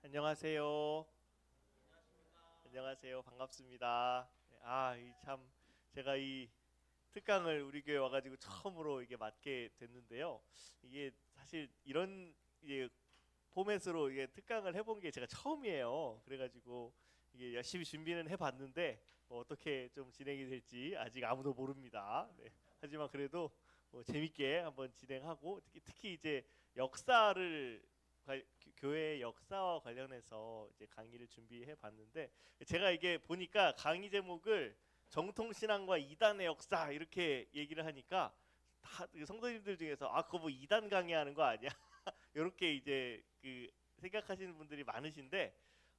안녕하세요. 안녕하세요. 반갑습니다. 이 참 제가 이 특강을 우리 교회 와가지고 처음으로 이게 맡게 됐는데요. 이게 사실 이런 이게 포맷으로 이게 특강을 해본 게 제가 처음이에요. 그래가지고 이게 열심히 준비는 해봤는데 어떻게 좀 진행이 될지 아직 아무도 모릅니다. 네. 하지만 그래도 재밌게 한번 진행하고 특히 이제 역사를 교회 역사와 관련해서 이제 강의를 준비해 봤는데 제가 이게 보니까 강의 제목을 정통신앙과 이단의 역사 이렇게 얘기를 하니까 다 성도님들 중에서 그거 뭐 이단 강의하는 거 아니야? 이렇게 이제 생각하시는 분들이 많으신데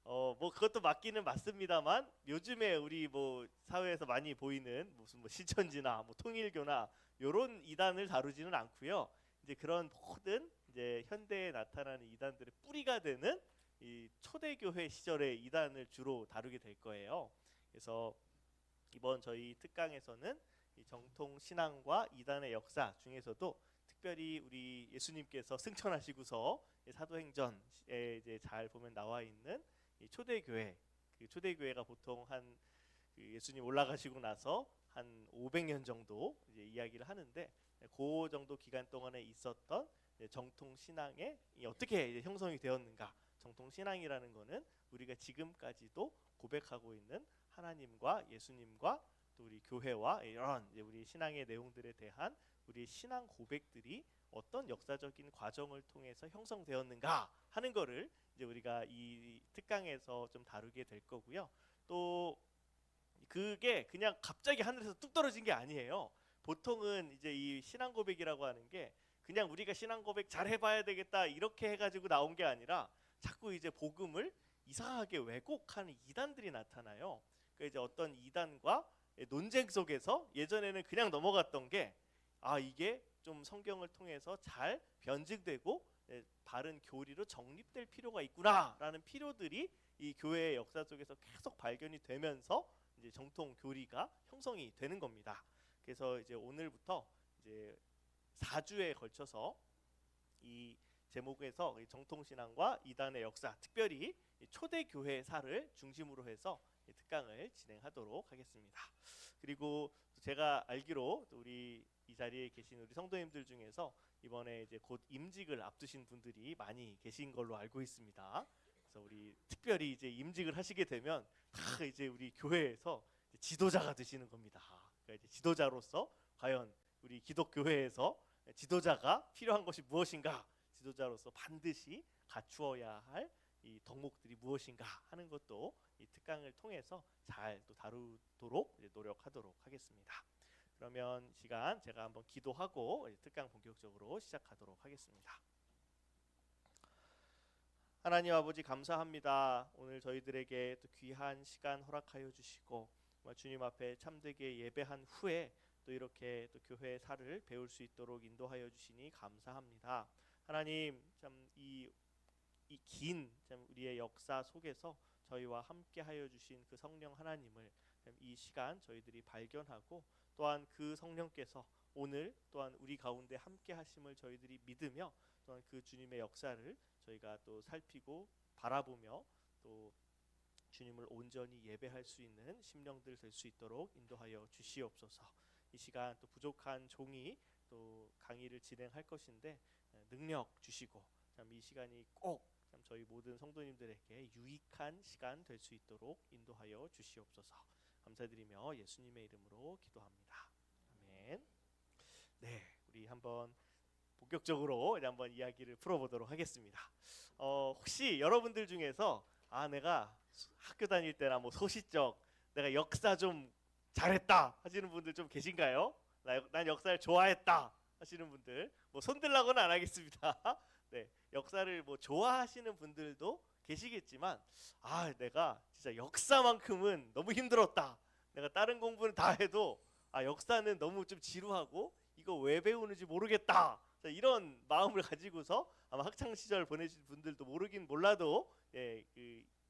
뭐 그것도 맞기는 맞습니다만 요즘에 우리 뭐 사회에서 많이 보이는 무슨 뭐 신천지나 뭐 통일교나 요런 이단을 다루지는 않고요. 이제 그런 모든 이제 현대에 나타나는 이단들의 뿌리가 되는 이 초대교회 시절의 이단을 주로 다루게 될 거예요. 그래서 이번 저희 특강에서는 이 정통 신앙과 이단의 역사 중에서도 특별히 우리 예수님께서 승천하시고서 사도행전에 이제 잘 보면 나와 있는 이 초대교회, 그 초대교회가 보통 한 예수님 올라가시고 나서 한 500년 정도 이제 이야기를 하는데 그 정도 기간 동안에 있었던 정통 신앙이 어떻게 이제 형성이 되었는가? 정통 신앙이라는 거는 우리가 지금까지도 고백하고 있는 하나님과 예수님과 또 우리 교회와 이런 이제 우리 신앙의 내용들에 대한 우리 신앙 고백들이 어떤 역사적인 과정을 통해서 형성되었는가 하는 거를 이제 우리가 이 특강에서 좀 다루게 될 거고요. 또 그게 그냥 갑자기 하늘에서 뚝 떨어진 게 아니에요. 보통은 이제 이 신앙 고백이라고 하는 게 그냥 우리가 신앙 고백 잘 해봐야 되겠다 이렇게 해가지고 나온 게 아니라 자꾸 이제 복음을 이상하게 왜곡하는 이단들이 나타나요. 그 이제 어떤 이단과 논쟁 속에서 예전에는 그냥 넘어갔던 게 이게 좀 성경을 통해서 잘 변증되고 바른 교리로 정립될 필요가 있구나라는 필요들이 이 교회의 역사 속에서 계속 발견이 되면서 이제 정통 교리가 형성이 되는 겁니다. 그래서 이제 오늘부터 이제 4주에 걸쳐서 이 제목에서 정통 신앙과 이단의 역사, 특별히 초대 교회사를 중심으로 해서 특강을 진행하도록 하겠습니다. 그리고 제가 알기로 우리 이 자리에 계신 우리 성도님들 중에서 이번에 이제 곧 임직을 앞두신 분들이 많이 계신 걸로 알고 있습니다. 그래서 우리 특별히 이제 임직을 하시게 되면 다 이제 우리 교회에서 지도자가 되시는 겁니다. 그러니까 이제 지도자로서 과연 우리 기독교회에서 지도자가 필요한 것이 무엇인가? 지도자로서 반드시 갖추어야 할 이 덕목들이 무엇인가 하는 것도 이 특강을 통해서 잘 또 다루도록 노력하도록 하겠습니다. 그러면 시간 제가 한번 기도하고 특강 본격적으로 시작하도록 하겠습니다. 하나님 아버지 감사합니다. 오늘 저희들에게 또 귀한 시간 허락하여 주시고 주님 앞에 참되게 예배한 후에 또 이렇게 또 교회의 살을 배울 수 있도록 인도하여 주시니 감사합니다. 하나님 참 이 긴 우리의 역사 속에서 저희와 함께하여 주신 그 성령 하나님을 이 시간 저희들이 발견하고 또한 그 성령께서 오늘 또한 우리 가운데 함께하심을 저희들이 믿으며 또한 그 주님의 역사를 저희가 또 살피고 바라보며 또 주님을 온전히 예배할 수 있는 심령들 될 수 있도록 인도하여 주시옵소서. 이 시간 또 부족한 종이 또 강의를 진행할 것인데 능력 주시고 참 이 시간이 꼭 참 저희 모든 성도님들에게 유익한 시간 될 수 있도록 인도하여 주시옵소서. 감사드리며 예수님의 이름으로 기도합니다. 아멘. 네, 우리 한번 본격적으로 한번 이야기를 풀어보도록 하겠습니다. 혹시 여러분들 중에서 내가 학교 다닐 때나 뭐 소시적 내가 역사 좀 잘했다 하시는 분들 좀 계신가요? 난 역사를 좋아했다 하시는 분들 뭐 손들라고는 안 하겠습니다. 네, 역사를 뭐 좋아하시는 분들도 계시겠지만 내가 진짜 역사만큼은 너무 힘들었다. 내가 다른 공부는 다 해도 역사는 너무 좀 지루하고 이거 왜 배우는지 모르겠다. 이런 마음을 가지고서 아마 학창 시절 보내신 분들도 모르긴 몰라도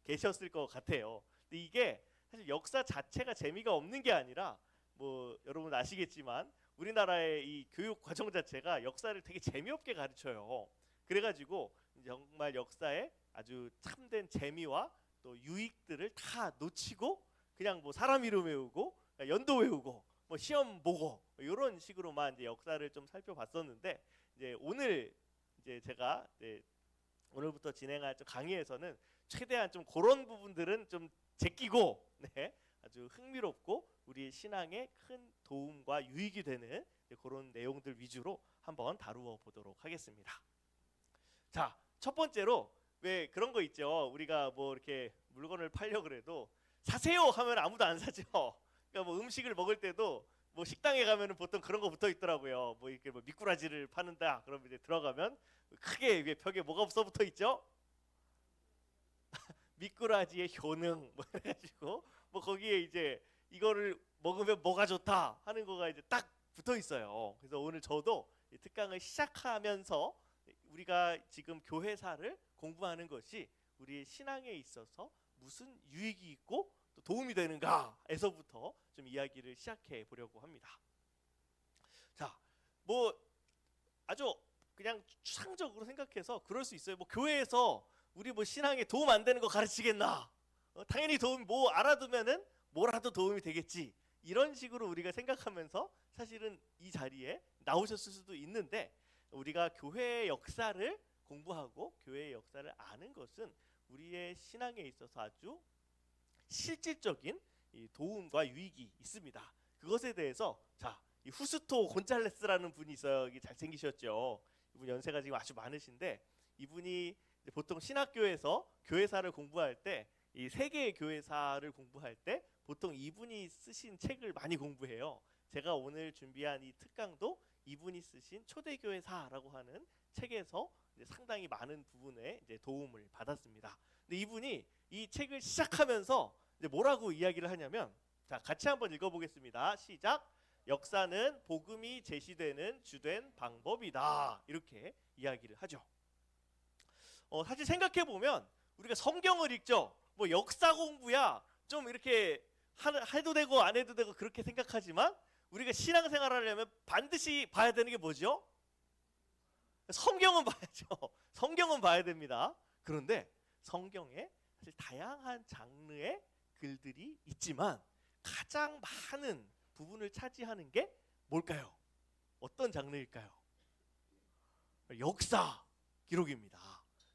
계셨을 것 같아요. 근데 이게 사실 역사 자체가 재미가 없는 게 아니라 뭐 여러분 아시겠지만 우리나라의 이 교육 과정 자체가 역사를 되게 재미없게 가르쳐요. 그래가지고 정말 역사에 아주 참된 재미와 또 유익들을 다 놓치고 그냥 뭐 사람 이름 외우고 연도 외우고 뭐 시험 보고 이런 식으로만 이제 역사를 좀 살펴봤었는데, 이제 오늘 이제 제가 이제 오늘부터 진행할 좀 강의에서는 최대한 좀 그런 부분들은 좀 제끼고, 네, 아주 흥미롭고 우리 신앙에 큰 도움과 유익이 되는 그런 내용들 위주로 한번 다루어 보도록 하겠습니다. 자, 첫 번째로 왜 그런 거 있죠. 우리가 뭐 이렇게 물건을 팔려 그래도 사세요 하면 아무도 안 사죠. 그러니까 뭐 음식을 먹을 때도 뭐 식당에 가면은 보통 그런 거 붙어 있더라고요. 뭐 이렇게 뭐 미꾸라지를 파는다. 그러면 이제 들어가면 크게 위에 벽에 뭐가 써 붙어 있죠? 미꾸라지의 효능 뭐 해가지고 뭐 거기에 이제 이거를 먹으면 뭐가 좋다 하는 거가 이제 딱 붙어 있어요. 그래서 오늘 저도 이 특강을 시작하면서 우리가 지금 교회사를 공부하는 것이 우리의 신앙에 있어서 무슨 유익이 있고 또 도움이 되는가에서부터 좀 이야기를 시작해 보려고 합니다. 자, 뭐 아주 그냥 추상적으로 생각해서 그럴 수 있어요. 뭐 교회에서 우리 뭐 신앙에 도움 안 되는 거 가르치겠나? 당연히 도움 뭐 알아두면은 뭐라도 도움이 되겠지. 이런 식으로 우리가 생각하면서 사실은 이 자리에 나오셨을 수도 있는데, 우리가 교회의 역사를 공부하고 교회의 역사를 아는 것은 우리의 신앙에 있어서 아주 실질적인 이 도움과 유익이 있습니다. 그것에 대해서 이 후스토 곤잘레스라는 분이 있어요. 이게 잘생기셨죠. 이분 연세가 지금 아주 많으신데, 이분이 보통 신학교에서 교회사를 공부할 때, 이 세계의 교회사를 공부할 때 보통 이분이 쓰신 책을 많이 공부해요. 제가 오늘 준비한 이 특강도 이분이 쓰신 초대교회사라고 하는 책에서 이제 상당히 많은 부분에 이제 도움을 받았습니다. 근데 이분이 이 책을 시작하면서 이제 뭐라고 이야기를 하냐면, 자, 같이 한번 읽어보겠습니다. 시작. 역사는 복음이 제시되는 주된 방법이다. 이렇게 이야기를 하죠. 사실 생각해 보면 우리가 성경을 읽죠. 뭐 역사 공부야 좀 이렇게 해도 되고 안 해도 되고 그렇게 생각하지만, 우리가 신앙생활을 하려면 반드시 봐야 되는 게 뭐죠? 성경은 봐야죠. 성경은 봐야 됩니다. 그런데 성경에 사실 다양한 장르의 글들이 있지만 가장 많은 부분을 차지하는 게 뭘까요? 어떤 장르일까요? 역사 기록입니다.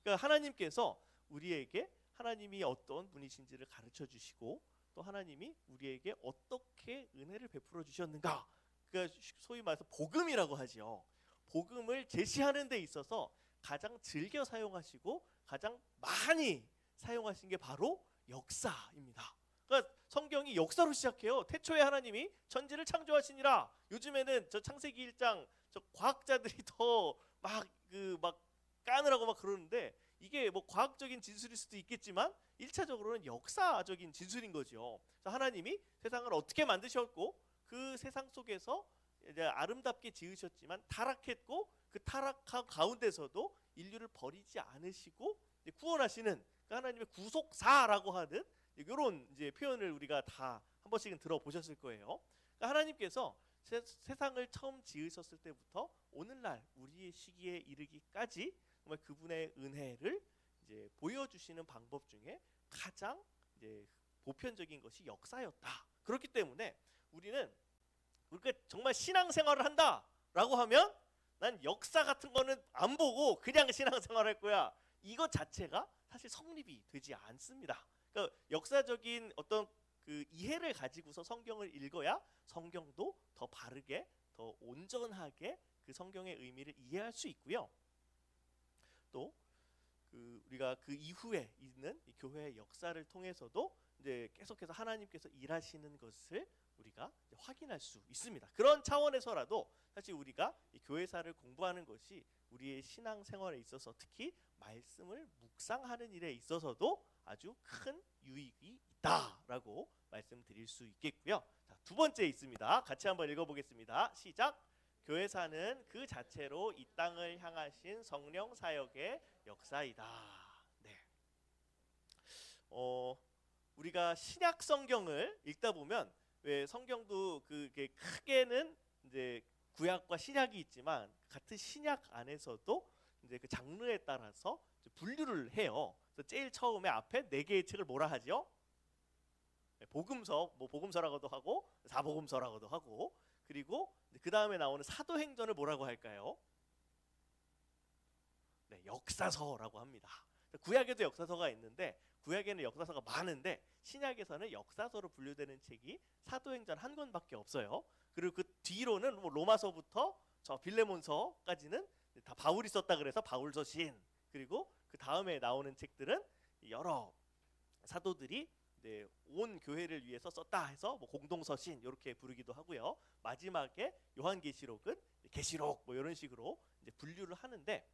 그러니까 하나님께서 우리에게 하나님이 어떤 분이신지를 가르쳐 주시고, 또 하나님이 우리에게 어떻게 은혜를 베풀어 주셨는가, 그러니까 소위 말해서 복음이라고 하죠. 복음을 제시하는 데 있어서 가장 즐겨 사용하시고 가장 많이 사용하신 게 바로 역사입니다. 그러니까 성경이 역사로 시작해요. 태초에 하나님이 천지를 창조하시니라. 요즘에는 저 창세기 1장 저 과학자들이 더 막 까느라고 막 그러는데, 이게 뭐 과학적인 진술일 수도 있겠지만 1차적으로는 역사적인 진술인 거죠. 그래서 하나님이 세상을 어떻게 만드셨고 그 세상 속에서 이제 아름답게 지으셨지만 타락했고, 그 타락한 가운데서도 인류를 버리지 않으시고 구원하시는 그 하나님의 구속사라고 하는 이런 이제 표현을 우리가 다 한 번씩은 들어보셨을 거예요. 그러니까 하나님께서 세상을 처음 지으셨을 때부터 오늘날 우리의 시기에 이르기까지 정말 그분의 은혜를 이제 보여주시는 방법 중에 가장 이제 보편적인 것이 역사였다. 그렇기 때문에 우리가 정말 신앙생활을 한다라고 하면 난 역사 같은 거는 안 보고 그냥 신앙생활할 거야, 이것 자체가 사실 성립이 되지 않습니다. 그러니까 역사적인 어떤 그 이해를 가지고서 성경을 읽어야 성경도 더 바르게, 더 온전하게 그 성경의 의미를 이해할 수 있고요. 또 우리가 그 이후에 있는 이 교회의 역사를 통해서도 이제 계속해서 하나님께서 일하시는 것을 우리가 확인할 수 있습니다. 그런 차원에서라도 사실 우리가 이 교회사를 공부하는 것이 우리의 신앙 생활에 있어서, 특히 말씀을 묵상하는 일에 있어서도 아주 큰 유익이 있다라고 말씀드릴 수 있겠고요. 자, 두 번째 있습니다. 같이 한번 읽어보겠습니다. 시작. 교회사는 그 자체로 이 땅을 향하신 성령 사역의 역사이다. 네. 우리가 신약 성경을 읽다 보면 왜 성경도 그게 크게는 이제 구약과 신약이 있지만 같은 신약 안에서도 이제 그 장르에 따라서 이제 분류를 해요. 그래서 제일 처음에 앞에 네 개의 책을 뭐라 하지요? 복음서, 뭐 복음서라고도 하고 사복음서라고도 하고, 그리고 그 다음에 나오는 사도행전을 뭐라고 할까요? 네, 역사서라고 합니다. 구약에도 역사서가 있는데 구약에는 역사서가 많은데 신약에서는 역사서로 분류되는 책이 사도행전 한 권밖에 없어요. 그리고 그 뒤로는 뭐 로마서부터 저 빌레몬서까지는 다 바울이 썼다 그래서 바울서신, 그리고 그 다음에 나오는 책들은 여러 사도들이 온 교회를 위해서 썼다 해서 뭐 공동서신 이렇게 부르기도 하고요. 마지막에 요한계시록은 계시록 뭐 이런 식으로 이제 분류를 하는데,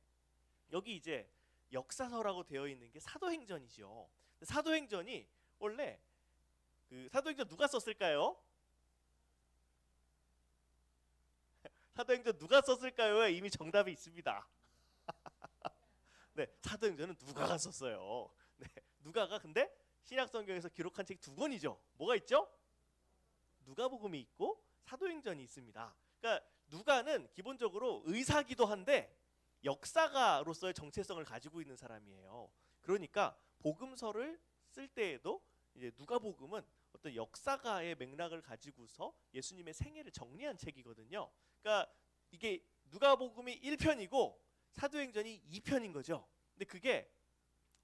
여기 이제 역사서라고 되어 있는 게 사도행전이죠. 사도행전이 원래 그 사도행전 누가 썼을까요? 사도행전 누가 썼을까요? 이미 정답이 있습니다. 네, 사도행전은 누가가 썼어요. 네, 누가가 근데 신약 성경에서 기록한 책 두 권이죠. 뭐가 있죠? 누가복음이 있고 사도행전이 있습니다. 그러니까 누가는 기본적으로 의사기도 한데 역사가로서의 정체성을 가지고 있는 사람이에요. 그러니까 복음서를 쓸 때에도 이제 누가복음은 어떤 역사가의 맥락을 가지고서 예수님의 생애를 정리한 책이거든요. 그러니까 이게 누가복음이 1편이고 사도행전이 2편인 거죠. 근데 그게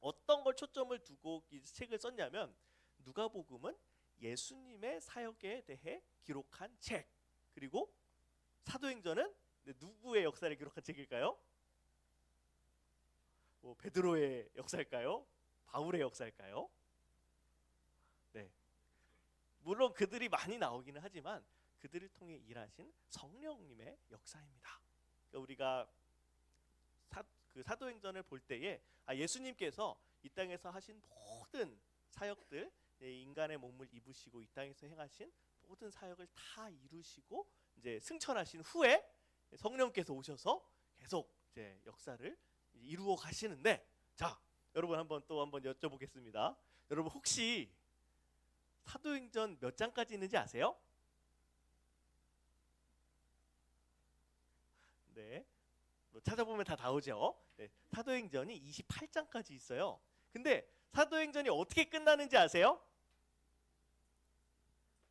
어떤 걸 초점을 두고 이 책을 썼냐면, 누가복음은 예수님의 사역에 대해 기록한 책, 그리고 사도행전은 누구의 역사를 기록한 책일까요? 뭐 베드로의 역사일까요? 바울의 역사일까요? 네, 물론 그들이 많이 나오기는 하지만 그들을 통해 일하신 성령님의 역사입니다. 그러니까 우리가 그 사도행전을 볼 때에 예수님께서 이 땅에서 하신 모든 사역들, 인간의 몸을 입으시고 이 땅에서 행하신 모든 사역을 다 이루시고 이제 승천하신 후에 성령께서 오셔서 계속 이제 역사를 이루어 가시는데, 자, 여러분 한번 여쭤보겠습니다. 여러분 혹시 사도행전 몇 장까지 있는지 아세요? 네, 뭐 찾아보면 다 나오죠. 네, 사도행전이 28장까지 있어요. 근데 사도행전이 어떻게 끝나는지 아세요?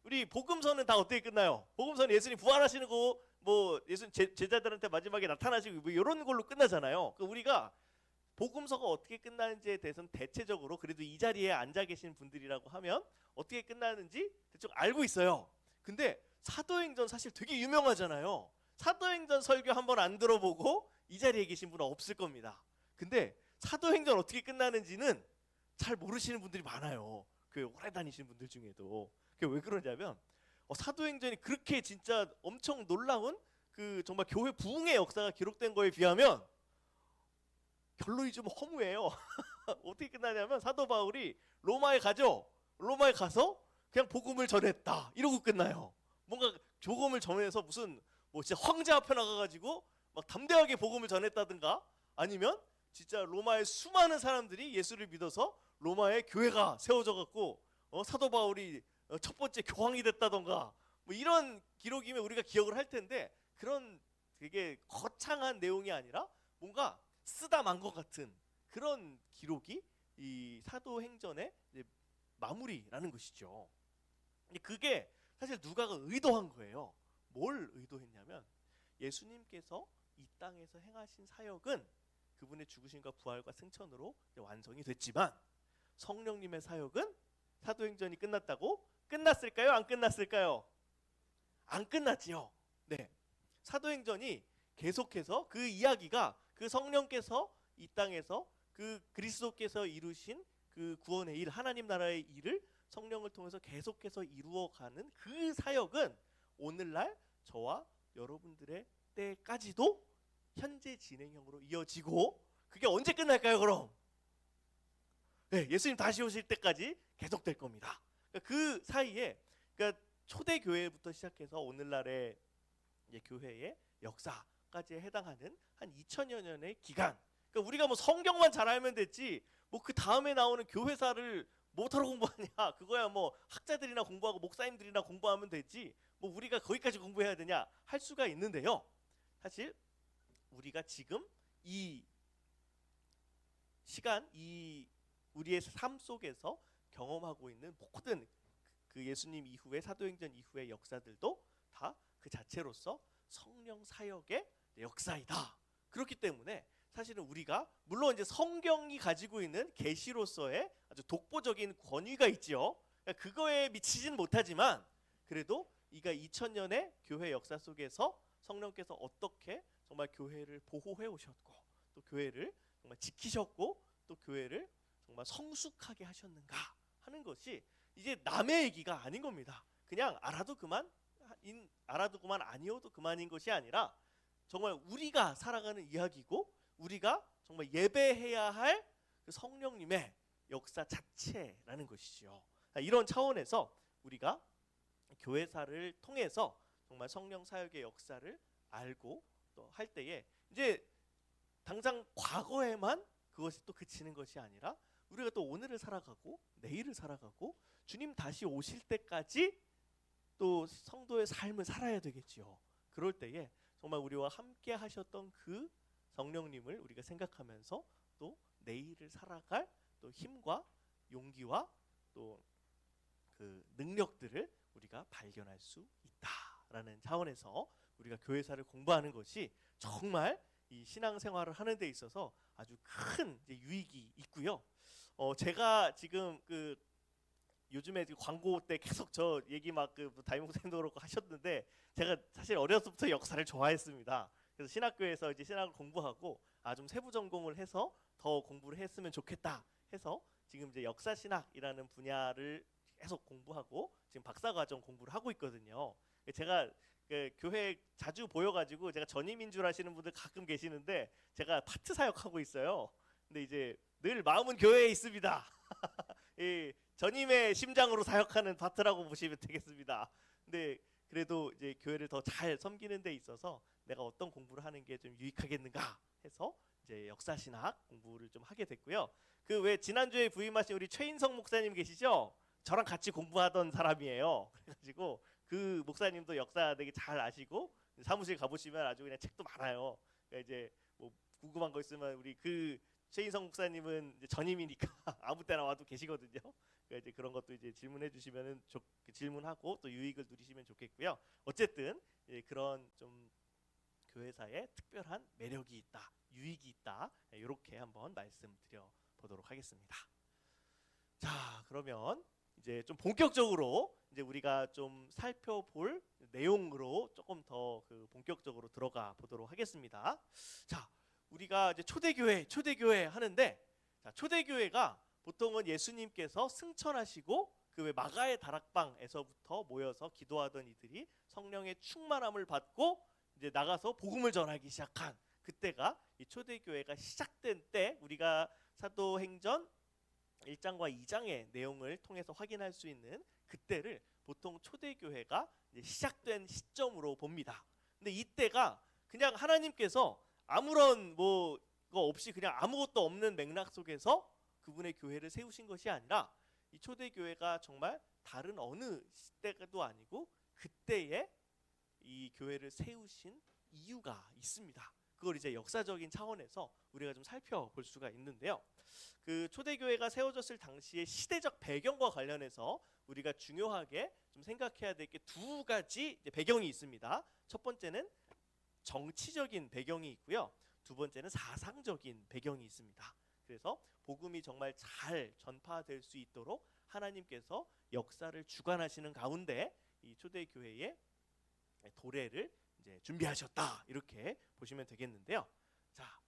우리 복음서는 다 어떻게 끝나요? 복음서는 예수님 부활하시는 거, 뭐 예수님 제자들한테 마지막에 나타나시고 뭐 이런 걸로 끝나잖아요. 그 우리가 복음서가 어떻게 끝나는지에 대해서는 대체적으로 그래도 이 자리에 앉아 계신 분들이라고 하면 어떻게 끝나는지 대충 알고 있어요. 근데 사도행전 사실 되게 유명하잖아요. 사도행전 설교 한번 안 들어보고 이 자리에 계신 분은 없을 겁니다. 근데 사도행전 어떻게 끝나는지는 잘 모르시는 분들이 많아요. 그 오래 다니시는 분들 중에도. 그게 왜 그러냐면 사도행전이 그렇게 진짜 엄청 놀라운 그 정말 교회 부흥의 역사가 기록된 거에 비하면 결론이 좀 허무해요. 어떻게 끝나냐면 사도 바울이 로마에 가죠. 로마에 가서 그냥 복음을 전했다 이러고 끝나요. 뭔가 복음을 전해서 무슨 뭐 진짜 황제 앞에 나가가지고 막 담대하게 복음을 전했다든가, 아니면 진짜 로마의 수많은 사람들이 예수를 믿어서 로마의 교회가 세워져 갖고 사도 바울이 첫 번째 교황이 됐다던가 뭐 이런 기록이면 우리가 기억을 할 텐데, 그런 되게 거창한 내용이 아니라 뭔가 쓰다 만 것 같은 그런 기록이 이 사도행전의 마무리라는 것이죠. 근데 그게 사실 누가가 의도한 거예요. 뭘 의도했냐면, 예수님께서 이 땅에서 행하신 사역은 그분의 죽으심과 부활과 승천으로 완성이 됐지만 성령님의 사역은 사도행전이 끝났다고 끝났을까요? 안 끝났을까요? 안 끝났지요. 네, 사도행전이 계속해서 그 이야기가 그 성령께서 이 땅에서 그 그리스도께서 이루신 그 구원의 일, 하나님 나라의 일을 성령을 통해서 계속해서 이루어가는 그 사역은 오늘날 저와 여러분들의 때까지도 현재 진행형으로 이어지고, 그게 언제 끝날까요 그럼? 네, 예수님 다시 오실 때까지 계속될 겁니다. 그러니까 그 사이에, 그러니까 초대교회부터 시작해서 오늘날의 교회의 역사까지 해당하는 한 2000여 년의 기간, 그러니까 우리가 뭐 성경만 잘 알면 됐지 뭐 그 다음에 나오는 교회사를 뭐하러 공부하냐, 그거야 뭐 학자들이나 공부하고 목사님들이나 공부하면 되지 뭐 우리가 거기까지 공부해야 되냐 할 수가 있는데요. 사실 우리가 지금 이 시간, 이 우리의 삶 속에서 경험하고 있는 모든 그 예수님 이후의 사도행전 이후의 역사들도 다 그 자체로서 성령 사역의 역사이다. 그렇기 때문에 사실은 우리가 물론 이제 성경이 가지고 있는 계시로서의 아주 독보적인 권위가 있지요. 그거에 미치진 못하지만 그래도 이가 2000년의 교회 역사 속에서 성령께서 어떻게 정말 교회를 보호해 오셨고 또 교회를 정말 지키셨고 또 교회를 정말 성숙하게 하셨는가 하는 것이 이제 남의 얘기가 아닌 겁니다. 그냥 알아두고만 아니어도 그만인 것이 아니라 정말 우리가 살아가는 이야기고 우리가 정말 예배해야 할 그 성령님의 역사 자체라는 것이죠. 이런 차원에서 우리가 교회사를 통해서 정말 성령 사역의 역사를 알고 또 할 때에 이제 당장 과거에만 그것이 또 그치는 것이 아니라 우리가 또 오늘을 살아가고 내일을 살아가고 주님 다시 오실 때까지 또 성도의 삶을 살아야 되겠지요. 그럴 때에 정말 우리와 함께 하셨던 그 성령님을 우리가 생각하면서 또 내일을 살아갈 또 힘과 용기와 또 그 능력들을 우리가 발견할 수 있다라는 차원에서 우리가 교회사를 공부하는 것이 정말 이 신앙생활을 하는 데 있어서 아주 큰 유익이 있고요. 제가 지금 그 요즘에 광고 때 계속 저 얘기 막 그 담임 목사님도 그렇고 하셨는데 제가 사실 어려서부터 역사를 좋아했습니다. 그래서 신학교에서 이제 신학을 공부하고 좀 세부 전공을 해서 더 공부를 했으면 좋겠다 해서 지금 이제 역사 신학이라는 분야를 계속 공부하고 지금 박사과정 공부를 하고 있거든요. 제가 그 교회 자주 보여가지고 제가 전임인 줄 아시는 분들 가끔 계시는데 제가 파트 사역하고 있어요. 근데 이제 늘 마음은 교회에 있습니다. 이 전임의 심장으로 사역하는 파트라고 보시면 되겠습니다. 근데 그래도 이제 교회를 더 잘 섬기는 데 있어서 내가 어떤 공부를 하는 게 좀 유익하겠는가 해서 이제 역사신학 공부를 좀 하게 됐고요. 그 왜 지난주에 부임하신 우리 최인성 목사님 계시죠? 저랑 같이 공부하던 사람이에요. 그래가지고 그 목사님도 역사 되게 잘 아시고 사무실 가보시면 아주 그냥 책도 많아요. 그러니까 이제 뭐 궁금한 거 있으면 우리 그 최인성 목사님은 이제 전임이니까 아무 때나 와도 계시거든요. 그러니까 이제 그런 것도 이제 질문해 주시면은 질문하고 또 유익을 누리시면 좋겠고요. 어쨌든 그런 좀 교회사에 특별한 매력이 있다, 유익이 있다 이렇게 한번 말씀드려 보도록 하겠습니다. 자, 그러면 이제 좀 본격적으로 이제 우리가 좀 살펴볼 내용으로 조금 더 그 본격적으로 들어가 보도록 하겠습니다. 자, 우리가 이제 초대교회 하는데 자, 초대교회가 보통은 예수님께서 승천하시고 그 외 마가의 다락방에서부터 모여서 기도하던 이들이 성령의 충만함을 받고 이제 나가서 복음을 전하기 시작한 그때가 이 초대교회가 시작된 때 우리가 사도행전 1장과 2장의 내용을 통해서 확인할 수 있는 그때를 보통 초대교회가 이제 시작된 시점으로 봅니다. 근데 이때가 그냥 하나님께서 아무런 뭐 거 없이 그냥 아무것도 없는 맥락 속에서 그분의 교회를 세우신 것이 아니라 이 초대교회가 정말 다른 어느 시대도 아니고 그때에 이 교회를 세우신 이유가 있습니다. 그걸 이제 역사적인 차원에서 우리가 좀 살펴볼 수가 있는데요. 그 초대교회가 세워졌을 당시의 시대적 배경과 관련해서 우리가 중요하게 좀 생각해야 될 게 두 가지 배경이 있습니다. 첫 번째는 정치적인 배경이 있고요. 두 번째는 사상적인 배경이 있습니다. 그래서 복음이 정말 잘 전파될 수 있도록 하나님께서 역사를 주관하시는 가운데 이 초대교회의 도래를 이제 준비하셨다 이렇게 보시면 되겠는데요. 자,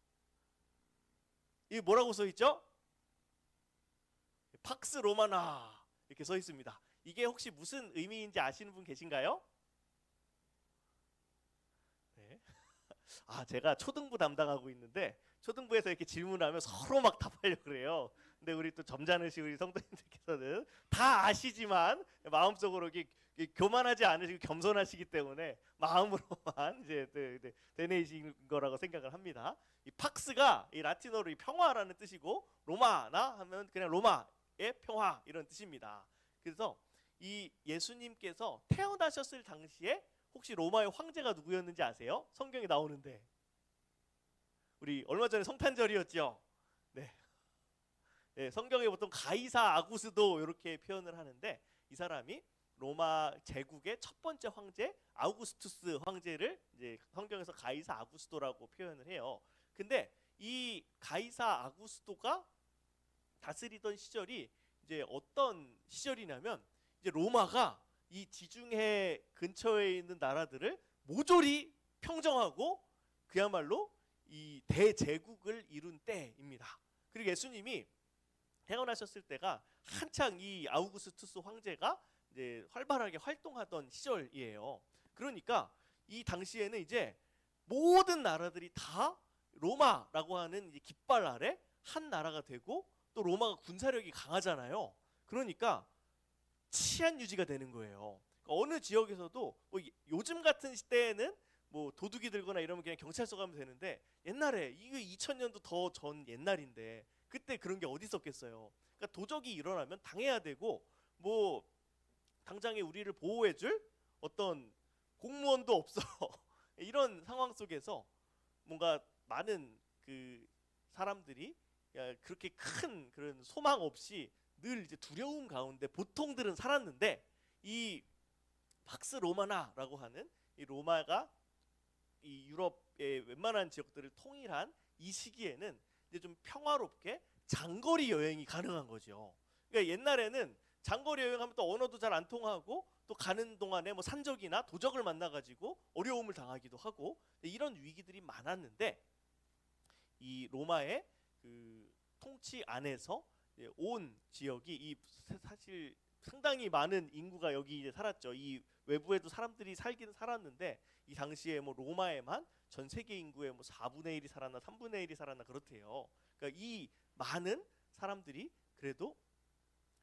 이 뭐라고 써 있죠? 팍스 로마나 이렇게 써 있습니다. 이게 혹시 무슨 의미인지 아시는 분 계신가요? 네. 제가 초등부 담당하고 있는데 초등부에서 이렇게 질문하면 서로 막 답하려고 그래요. 근데 우리 또 점잖으신 우리 성도님들께서는 다 아시지만 마음속으로 이렇게 교만하지 않으시고 겸손하시기 때문에 마음으로만 이제 되뇌이신 거라고 생각을 합니다. 이 팍스가 이 라틴어로 이 평화라는 뜻이고 로마나 하면 그냥 로마의 평화 이런 뜻입니다. 그래서 이 예수님께서 태어나셨을 당시에 혹시 로마의 황제가 누구였는지 아세요? 성경에 나오는데 우리 얼마 전에 성탄절이었죠. 네, 예, 성경에 보통 가이사 아구스도 이렇게 표현을 하는데 이 사람이 로마 제국의 첫 번째 황제 아우구스투스 황제를 이제 성경에서 가이사 아구스도라고 표현을 해요. 근데 이 가이사 아구스도가 다스리던 시절이 이제 어떤 시절이냐면 이제 로마가 이 지중해 근처에 있는 나라들을 모조리 평정하고 그야말로 이 대제국을 이룬 때입니다. 그리고 예수님이 태어나셨을 때가 한창 이 아우구스투스 황제가 이제 활발하게 활동하던 시절이에요. 그러니까 이 당시에는 이제 모든 나라들이 다 로마라고 하는 이 깃발 아래 한 나라가 되고 또 로마가 군사력이 강하잖아요. 그러니까 치안 유지가 되는 거예요. 그러니까 어느 지역에서도 뭐 요즘 같은 시대에는 뭐 도둑이 들거나 이러면 그냥 경찰서 가면 되는데 옛날에 이거 2000년도 더 전 옛날인데 그때 그런 게 어디 있었겠어요. 그러니까 도적이 일어나면 당해야 되고 뭐 당장에 우리를 보호해줄 어떤 공무원도 없어. 이런 상황 속에서 뭔가 많은 그 사람들이 그렇게 큰 그런 소망 없이 늘 이제 두려움 가운데 보통들은 살았는데 이 팍스 로마나라고 하는 이 로마가 이 유럽의 웬만한 지역들을 통일한 이 시기에는 이제 좀 평화롭게 장거리 여행이 가능한 거죠. 그러니까 옛날에는 장거리 여행하면 또 언어도 잘 안 통하고 또 가는 동안에 뭐 산적이나 도적을 만나가지고 어려움을 당하기도 하고 이런 위기들이 많았는데 이 로마의 그 통치 안에서 온 지역이 이 사실 상당히 많은 인구가 여기 이제 살았죠. 이 외부에도 사람들이 살긴 살았는데 이 당시에 뭐 로마에만 전 세계 인구의 뭐 4분의 1이 살았나 3분의 1이 살았나 그렇대요. 그러니까 이 많은 사람들이 그래도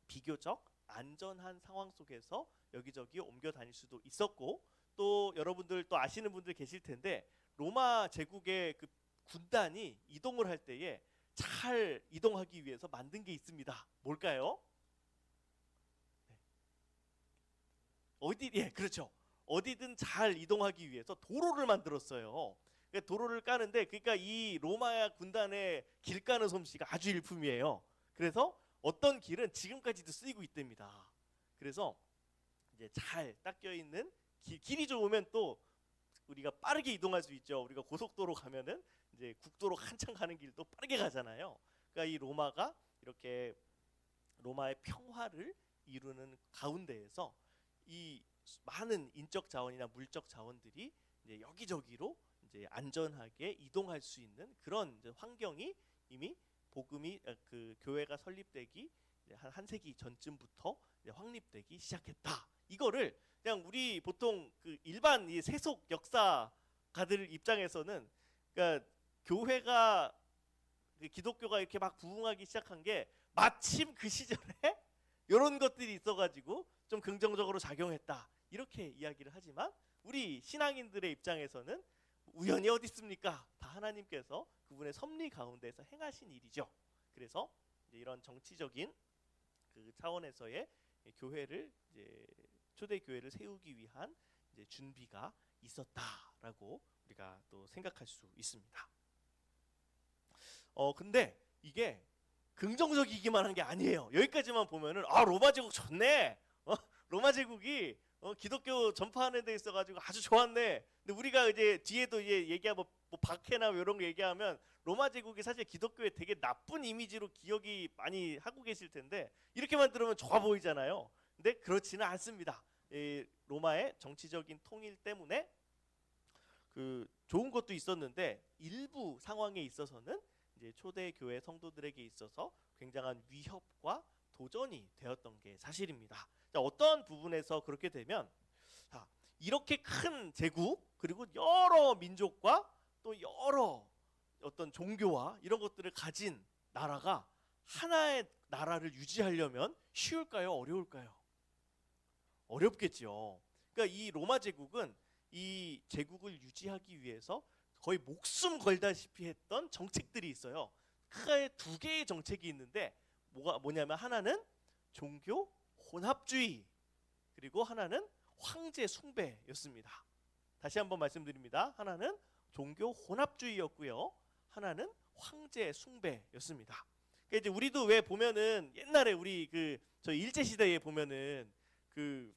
비교적 안전한 상황 속에서 여기저기 옮겨 다닐 수도 있었고 또 여러분들 또 아시는 분들 계실 텐데 로마 제국의 그 군단이 이동을 할 때에 잘 이동하기 위해서 만든 게 있습니다. 뭘까요? 어디 그렇죠. 어디든 잘 이동하기 위해서 도로를 만들었어요. 그러니까 도로를 까는데 그러니까 이 로마 군단의 길 까는 솜씨가 아주 일품이에요. 그래서 어떤 길은 지금까지도 쓰이고 있답니다. 그래서 이제 잘 닦여 있는 길이 좋으면 또 우리가 빠르게 이동할 수 있죠. 우리가 고속도로 가면은 이제 국도로 한참 가는 길도 빠르게 가잖아요. 그러니까 이 로마가 이렇게 로마의 평화를 이루는 가운데에서 이 많은 인적 자원이나 물적 자원들이 이제 여기저기로 이제 안전하게 이동할 수 있는 그런 이제 환경이 이미 복음이 그 교회가 설립되기 한 세기 전쯤부터 확립되기 시작했다. 이거를 그냥 우리 보통 그 일반 이 세속 역사가들 입장에서는 그러니까 교회가 기독교가 이렇게 막 부흥하기 시작한 게 마침 그 시절에 이런 것들이 있어가지고 좀 긍정적으로 작용했다 이렇게 이야기를 하지만 우리 신앙인들의 입장에서는 우연이 어디 있습니까? 다 하나님께서 그분의 섭리 가운데서 행하신 일이죠. 그래서 이제 이런 정치적인 그 차원에서의 교회를 이제 초대 교회를 세우기 위한 이제 준비가 있었다라고 우리가 또 생각할 수 있습니다. 근데 이게 긍정적이기만 한 게 아니에요. 여기까지만 보면은 아 로마 제국 좋네. 로마 제국이 기독교 전파하는 데 있어가지고 아주 좋았네. 근데 우리가 이제 뒤에도 이제 얘기하면 뭐 박해나 이런 거 얘기하면 로마 제국이 사실 기독교에 되게 나쁜 이미지로 기억이 많이 하고 계실 텐데 이렇게만 들으면 좋아 보이잖아요. 근데 그렇지는 않습니다. 이 로마의 정치적인 통일 때문에 그 좋은 것도 있었는데 일부 상황에 있어서는 이제 초대 교회 성도들에게 있어서 굉장한 위협과 도전이 되었던 게 사실입니다. 자, 어떤 부분에서 그렇게 되면 자, 이렇게 큰 제국 그리고 여러 민족과 또 여러 어떤 종교와 이런 것들을 가진 나라가 하나의 나라를 유지하려면 쉬울까요? 어려울까요? 어렵겠죠. 그러니까 이 로마 제국은 이 제국을 유지하기 위해서 거의 목숨 걸다시피 했던 정책들이 있어요. 크게 두 개의 정책이 있는데 뭐냐면 하나는 종교 혼합주의 그리고 하나는 황제 숭배였습니다. 다시 한번 말씀드립니다. 하나는 종교 혼합주의였고요. 하나는 황제 숭배였습니다. 그러니까 이제 우리도 왜 보면은 옛날에 우리 그 저 일제 시대에 보면은 그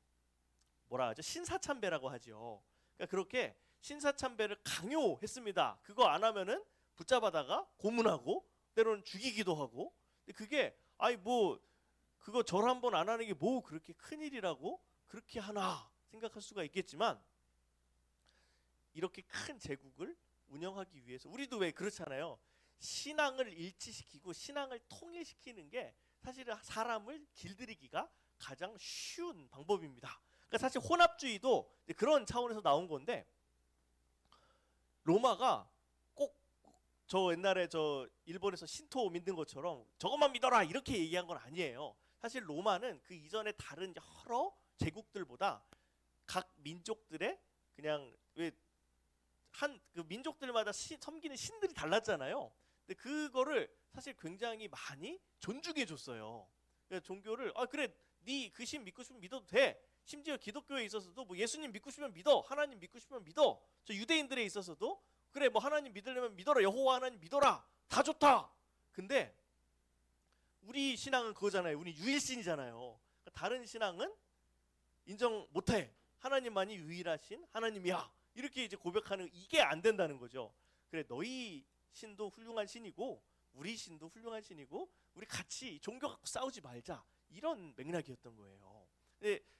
뭐라 하죠? 신사참배라고 하죠. 그러니까 그렇게 신사참배를 강요했습니다. 그거 안 하면은 붙잡아다가 고문하고 때로는 죽이기도 하고. 근데 그게 아니 뭐 그거 절 한 번 안 하는 게 뭐 그렇게 큰 일이라고 그렇게 하나 생각할 수가 있겠지만 이렇게 큰 제국을 운영하기 위해서 우리도 왜 그렇잖아요. 신앙을 일치시키고 신앙을 통일시키는 게 사실은 사람을 길들이기가 가장 쉬운 방법입니다. 그러니까 사실 혼합주의도 그런 차원에서 나온 건데 로마가 꼭 저 옛날에 저 일본에서 신토 믿는 것처럼 저것만 믿어라 이렇게 얘기한 건 아니에요. 사실 로마는 그 이전에 다른 여러 제국들보다 각 민족들의 그냥 왜 한 그 민족들마다 섬기는 신들이 달랐잖아요. 근데 그거를 사실 굉장히 많이 존중해 줬어요. 종교를 그래 네 그 신 믿고 싶으면 믿어도 돼. 심지어 기독교에 있어서도 뭐 예수님 믿고 싶으면 믿어. 하나님 믿고 싶으면 믿어. 저 유대인들에 있어서도 그래 뭐 하나님 믿으려면 믿어라. 여호와 하나님 믿어라. 다 좋다. 근데 우리 신앙은 그거잖아요. 우리 유일신이잖아요. 다른 신앙은 인정 못해. 하나님만이 유일하신 하나님이야. 이렇게 이제 고백하는 이게 안 된다는 거죠. 그래 너희 신도 훌륭한 신이고 우리 신도 훌륭한 신이고 우리 같이 종교 갖고 싸우지 말자. 이런 맥락이었던 거예요.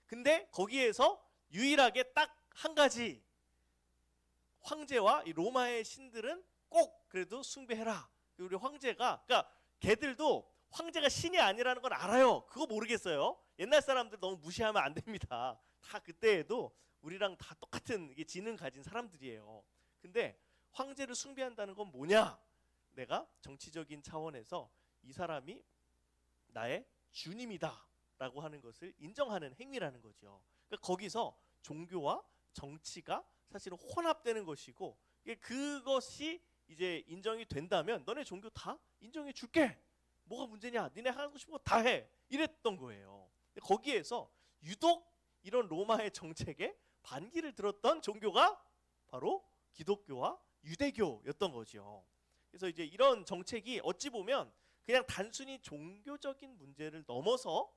근데 거기에서 유일하게 딱 한 가지 황제와 이 로마의 신들은 꼭 그래도 숭배해라. 우리 황제가 그러니까 걔들도 황제가 신이 아니라는 건 알아요. 그거 모르겠어요. 옛날 사람들 너무 무시하면 안 됩니다. 다 그때에도 우리랑 다 똑같은 지능 가진 사람들이에요. 근데 황제를 숭배한다는 건 뭐냐? 내가 정치적인 차원에서 이 사람이 나의 주님이다라고 하는 것을 인정하는 행위라는 거죠. 그러니까 거기서 종교와 정치가 사실은 혼합되는 것이고 그것이 이제 인정이 된다면 너네 종교 다 인정해 줄게. 뭐가 문제냐? 니네 하고 싶은 거 다 해. 이랬던 거예요. 거기에서 유독 이런 로마의 정책에 반기를 들었던 종교가 바로 기독교와 유대교였던 거죠. 그래서 이제 이런 정책이 어찌 보면 그냥 단순히 종교적인 문제를 넘어서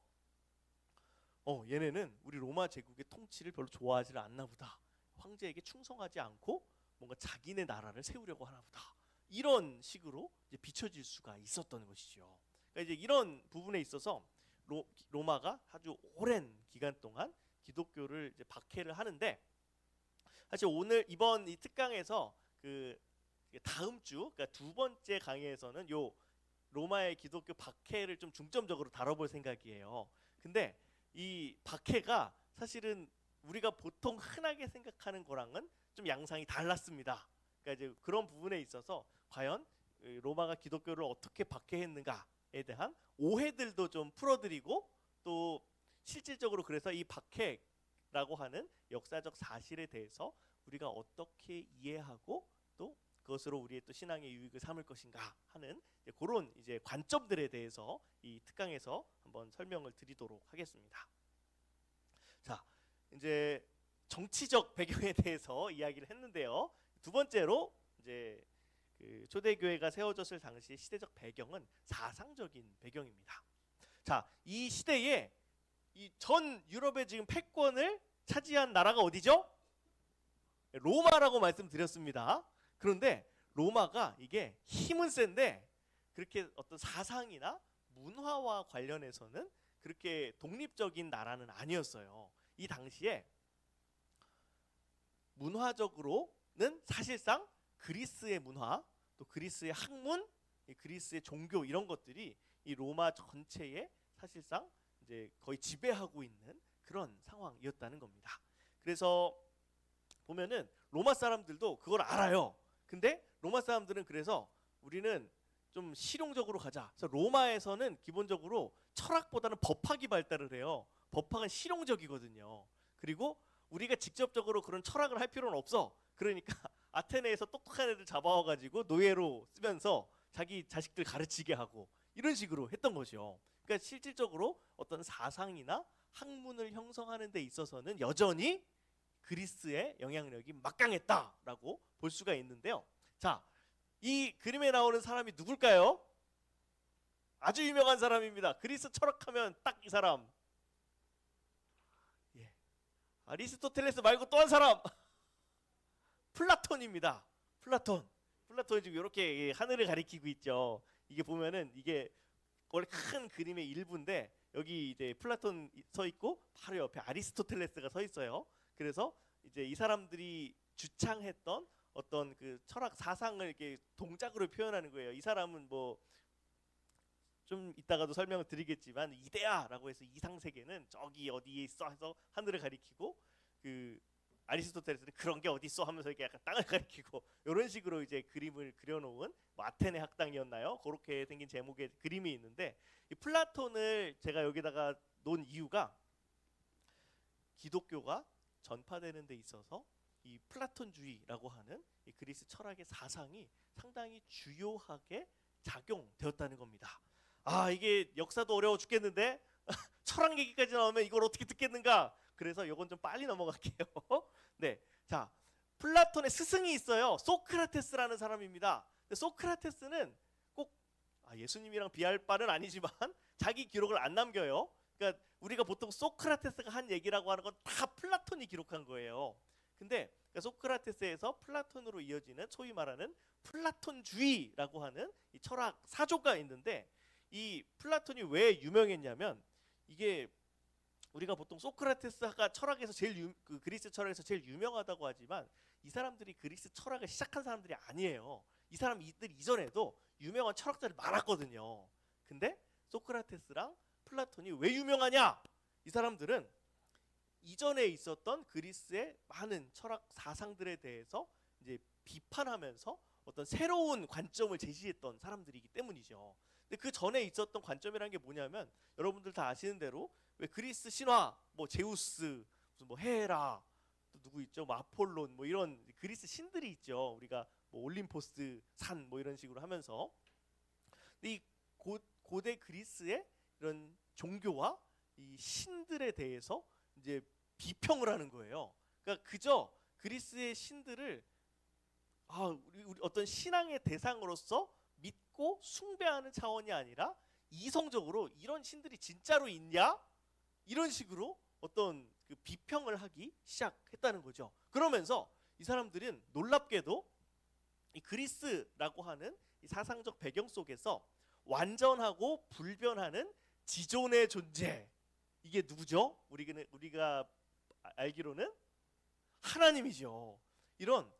얘네는 우리 로마 제국의 통치를 별로 좋아하지 않나 보다. 황제에게 충성하지 않고 뭔가 자기네 나라를 세우려고 하나 보다. 이런 식으로 이제 비춰질 수가 있었던 것이죠. 그러니까 이제 이런 부분에 있어서 로마가 아주 오랜 기간 동안 기독교를 이제 박해를 하는데 사실 오늘 이번 이 특강에서 그 다음 주 그러니까 두 번째 강의에서는 요 로마의 기독교 박해를 좀 중점적으로 다뤄볼 생각이에요. 근데 이 박해가 사실은 우리가 보통 흔하게 생각하는 거랑은 좀 양상이 달랐습니다. 그러니까 이제 그런 부분에 있어서 과연 로마가 기독교를 어떻게 박해했는가에 대한 오해들도 좀 풀어드리고 또 실질적으로 그래서 이 박해라고 하는 역사적 사실에 대해서 우리가 어떻게 이해하고 또 그것으로 우리의 또 신앙의 유익을 삼을 것인가 하는 그런 이제 관점들에 대해서 이 특강에서 한번 설명을 드리도록 하겠습니다. 자, 이제 정치적 배경에 대해서 이야기를 했는데요. 두 번째로 이제 그 초대교회가 세워졌을 당시 시대적 배경은 사상적인 배경입니다. 자, 이 시대에 이 전 유럽의 지금 패권을 차지한 나라가 어디죠? 로마라고 말씀드렸습니다. 그런데 로마가 이게 힘은 센데 그렇게 어떤 사상이나 문화와 관련해서는 그렇게 독립적인 나라는 아니었어요. 이 당시에 문화적으로는 사실상 그리스의 문화, 또 그리스의 학문, 그리스의 종교 이런 것들이 이 로마 전체에 사실상 이제 거의 지배하고 있는 그런 상황이었다는 겁니다. 그래서 보면은 로마 사람들도 그걸 알아요. 근데 로마 사람들은 그래서 우리는 좀 실용적으로 가자. 그래서 로마에서는 기본적으로 철학보다는 법학이 발달을 해요. 법학은 실용적이거든요. 그리고 우리가 직접적으로 그런 철학을 할 필요는 없어. 그러니까 아테네에서 똑똑한 애들 잡아와가지고 노예로 쓰면서 자기 자식들 가르치게 하고 이런 식으로 했던 거죠. 그러니까 실질적으로 어떤 사상이나 학문을 형성하는 데 있어서는 여전히 그리스의 영향력이 막강했다라고 볼 수가 있는데요. 자, 이 그림에 나오는 사람이 누굴까요? 아주 유명한 사람입니다. 그리스 철학하면 딱 이 사람. 예. 아리스토텔레스 말고 또 한 사람. 플라톤입니다. 플라톤이 지금 이렇게 하늘을 가리키고 있죠. 이게 보면은 이게 원래 큰 그림의 일부인데 여기 이제 플라톤 서 있고 바로 옆에 아리스토텔레스가 서 있어요. 그래서 이제 이 사람들이 주창했던 어떤 그 철학 사상을 이렇게 동작으로 표현하는 거예요. 이 사람은 뭐 좀 이따가도 설명을 드리겠지만 이데아라고 해서 이상 세계는 저기 어디에 있어 해서 하늘을 가리키고, 그 아리스토텔레스는 그런 게 어디 있어 하면서 이렇게 약간 땅을 가리키고 이런 식으로 이제 그림을 그려놓은 뭐 아테네 학당이었나요? 그렇게 생긴 제목의 그림이 있는데, 이 플라톤을 제가 여기다가 놓은 이유가 기독교가 전파되는 데 있어서 이 플라톤주의라고 하는 이 그리스 철학의 사상이 상당히 주요하게 작용되었다는 겁니다. 아, 이게 역사도 어려워 죽겠는데 철학 얘기까지 나오면 이걸 어떻게 듣겠는가? 그래서 요건 좀 빨리 넘어갈게요. 네, 자, 플라톤의 스승이 있어요. 소크라테스라는 사람입니다. 소크라테스는 꼭 예수님이랑 비할 바는 아니지만 자기 기록을 안 남겨요. 그러니까 우리가 보통 소크라테스가 한 얘기라고 하는 건 다 플라톤이 기록한 거예요. 근데 소크라테스에서 플라톤으로 이어지는 소위 말하는 플라톤주의라고 하는 이 철학 사조가 있는데, 이 플라톤이 왜 유명했냐면, 이게 우리가 보통 소크라테스가 철학에서 그 그리스 철학에서 제일 유명하다고 하지만 이 사람들이 그리스 철학을 시작한 사람들이 아니에요. 이 사람들 이전에도 유명한 철학자들이 많았거든요. 근데 소크라테스랑 플라톤이 왜 유명하냐? 이 사람들은 이전에 있었던 그리스의 많은 철학 사상들에 대해서 이제 비판하면서 어떤 새로운 관점을 제시했던 사람들이기 때문이죠. 근데 그 전에 있었던 관점이라는 게 뭐냐면, 여러분들 다 아시는 대로 왜 그리스 신화, 뭐 제우스, 무슨 뭐 헤라, 또 누구 있죠? 뭐 아폴론, 뭐 이런 그리스 신들이 있죠. 우리가 뭐 올림포스 산 뭐 이런 식으로 하면서. 근데 이 고대 그리스의 이런 종교와 이 신들에 대해서 이제 비평을 하는 거예요. 그러니까 그저 그리스의 신들을 우리 어떤 신앙의 대상으로서 믿고 숭배하는 차원이 아니라 이성적으로 이런 신들이 진짜로 있냐? 이런 식으로 어떤 그 비평을 하기 시작했다는 거죠. 그러면서 이 사람들은 놀랍게도 이 그리스라고 하는 이 사상적 배경 속에서 완전하고 불변하는 지존의 존재, 이게 누구죠? 우리가 알기로는 하나님이죠. 이런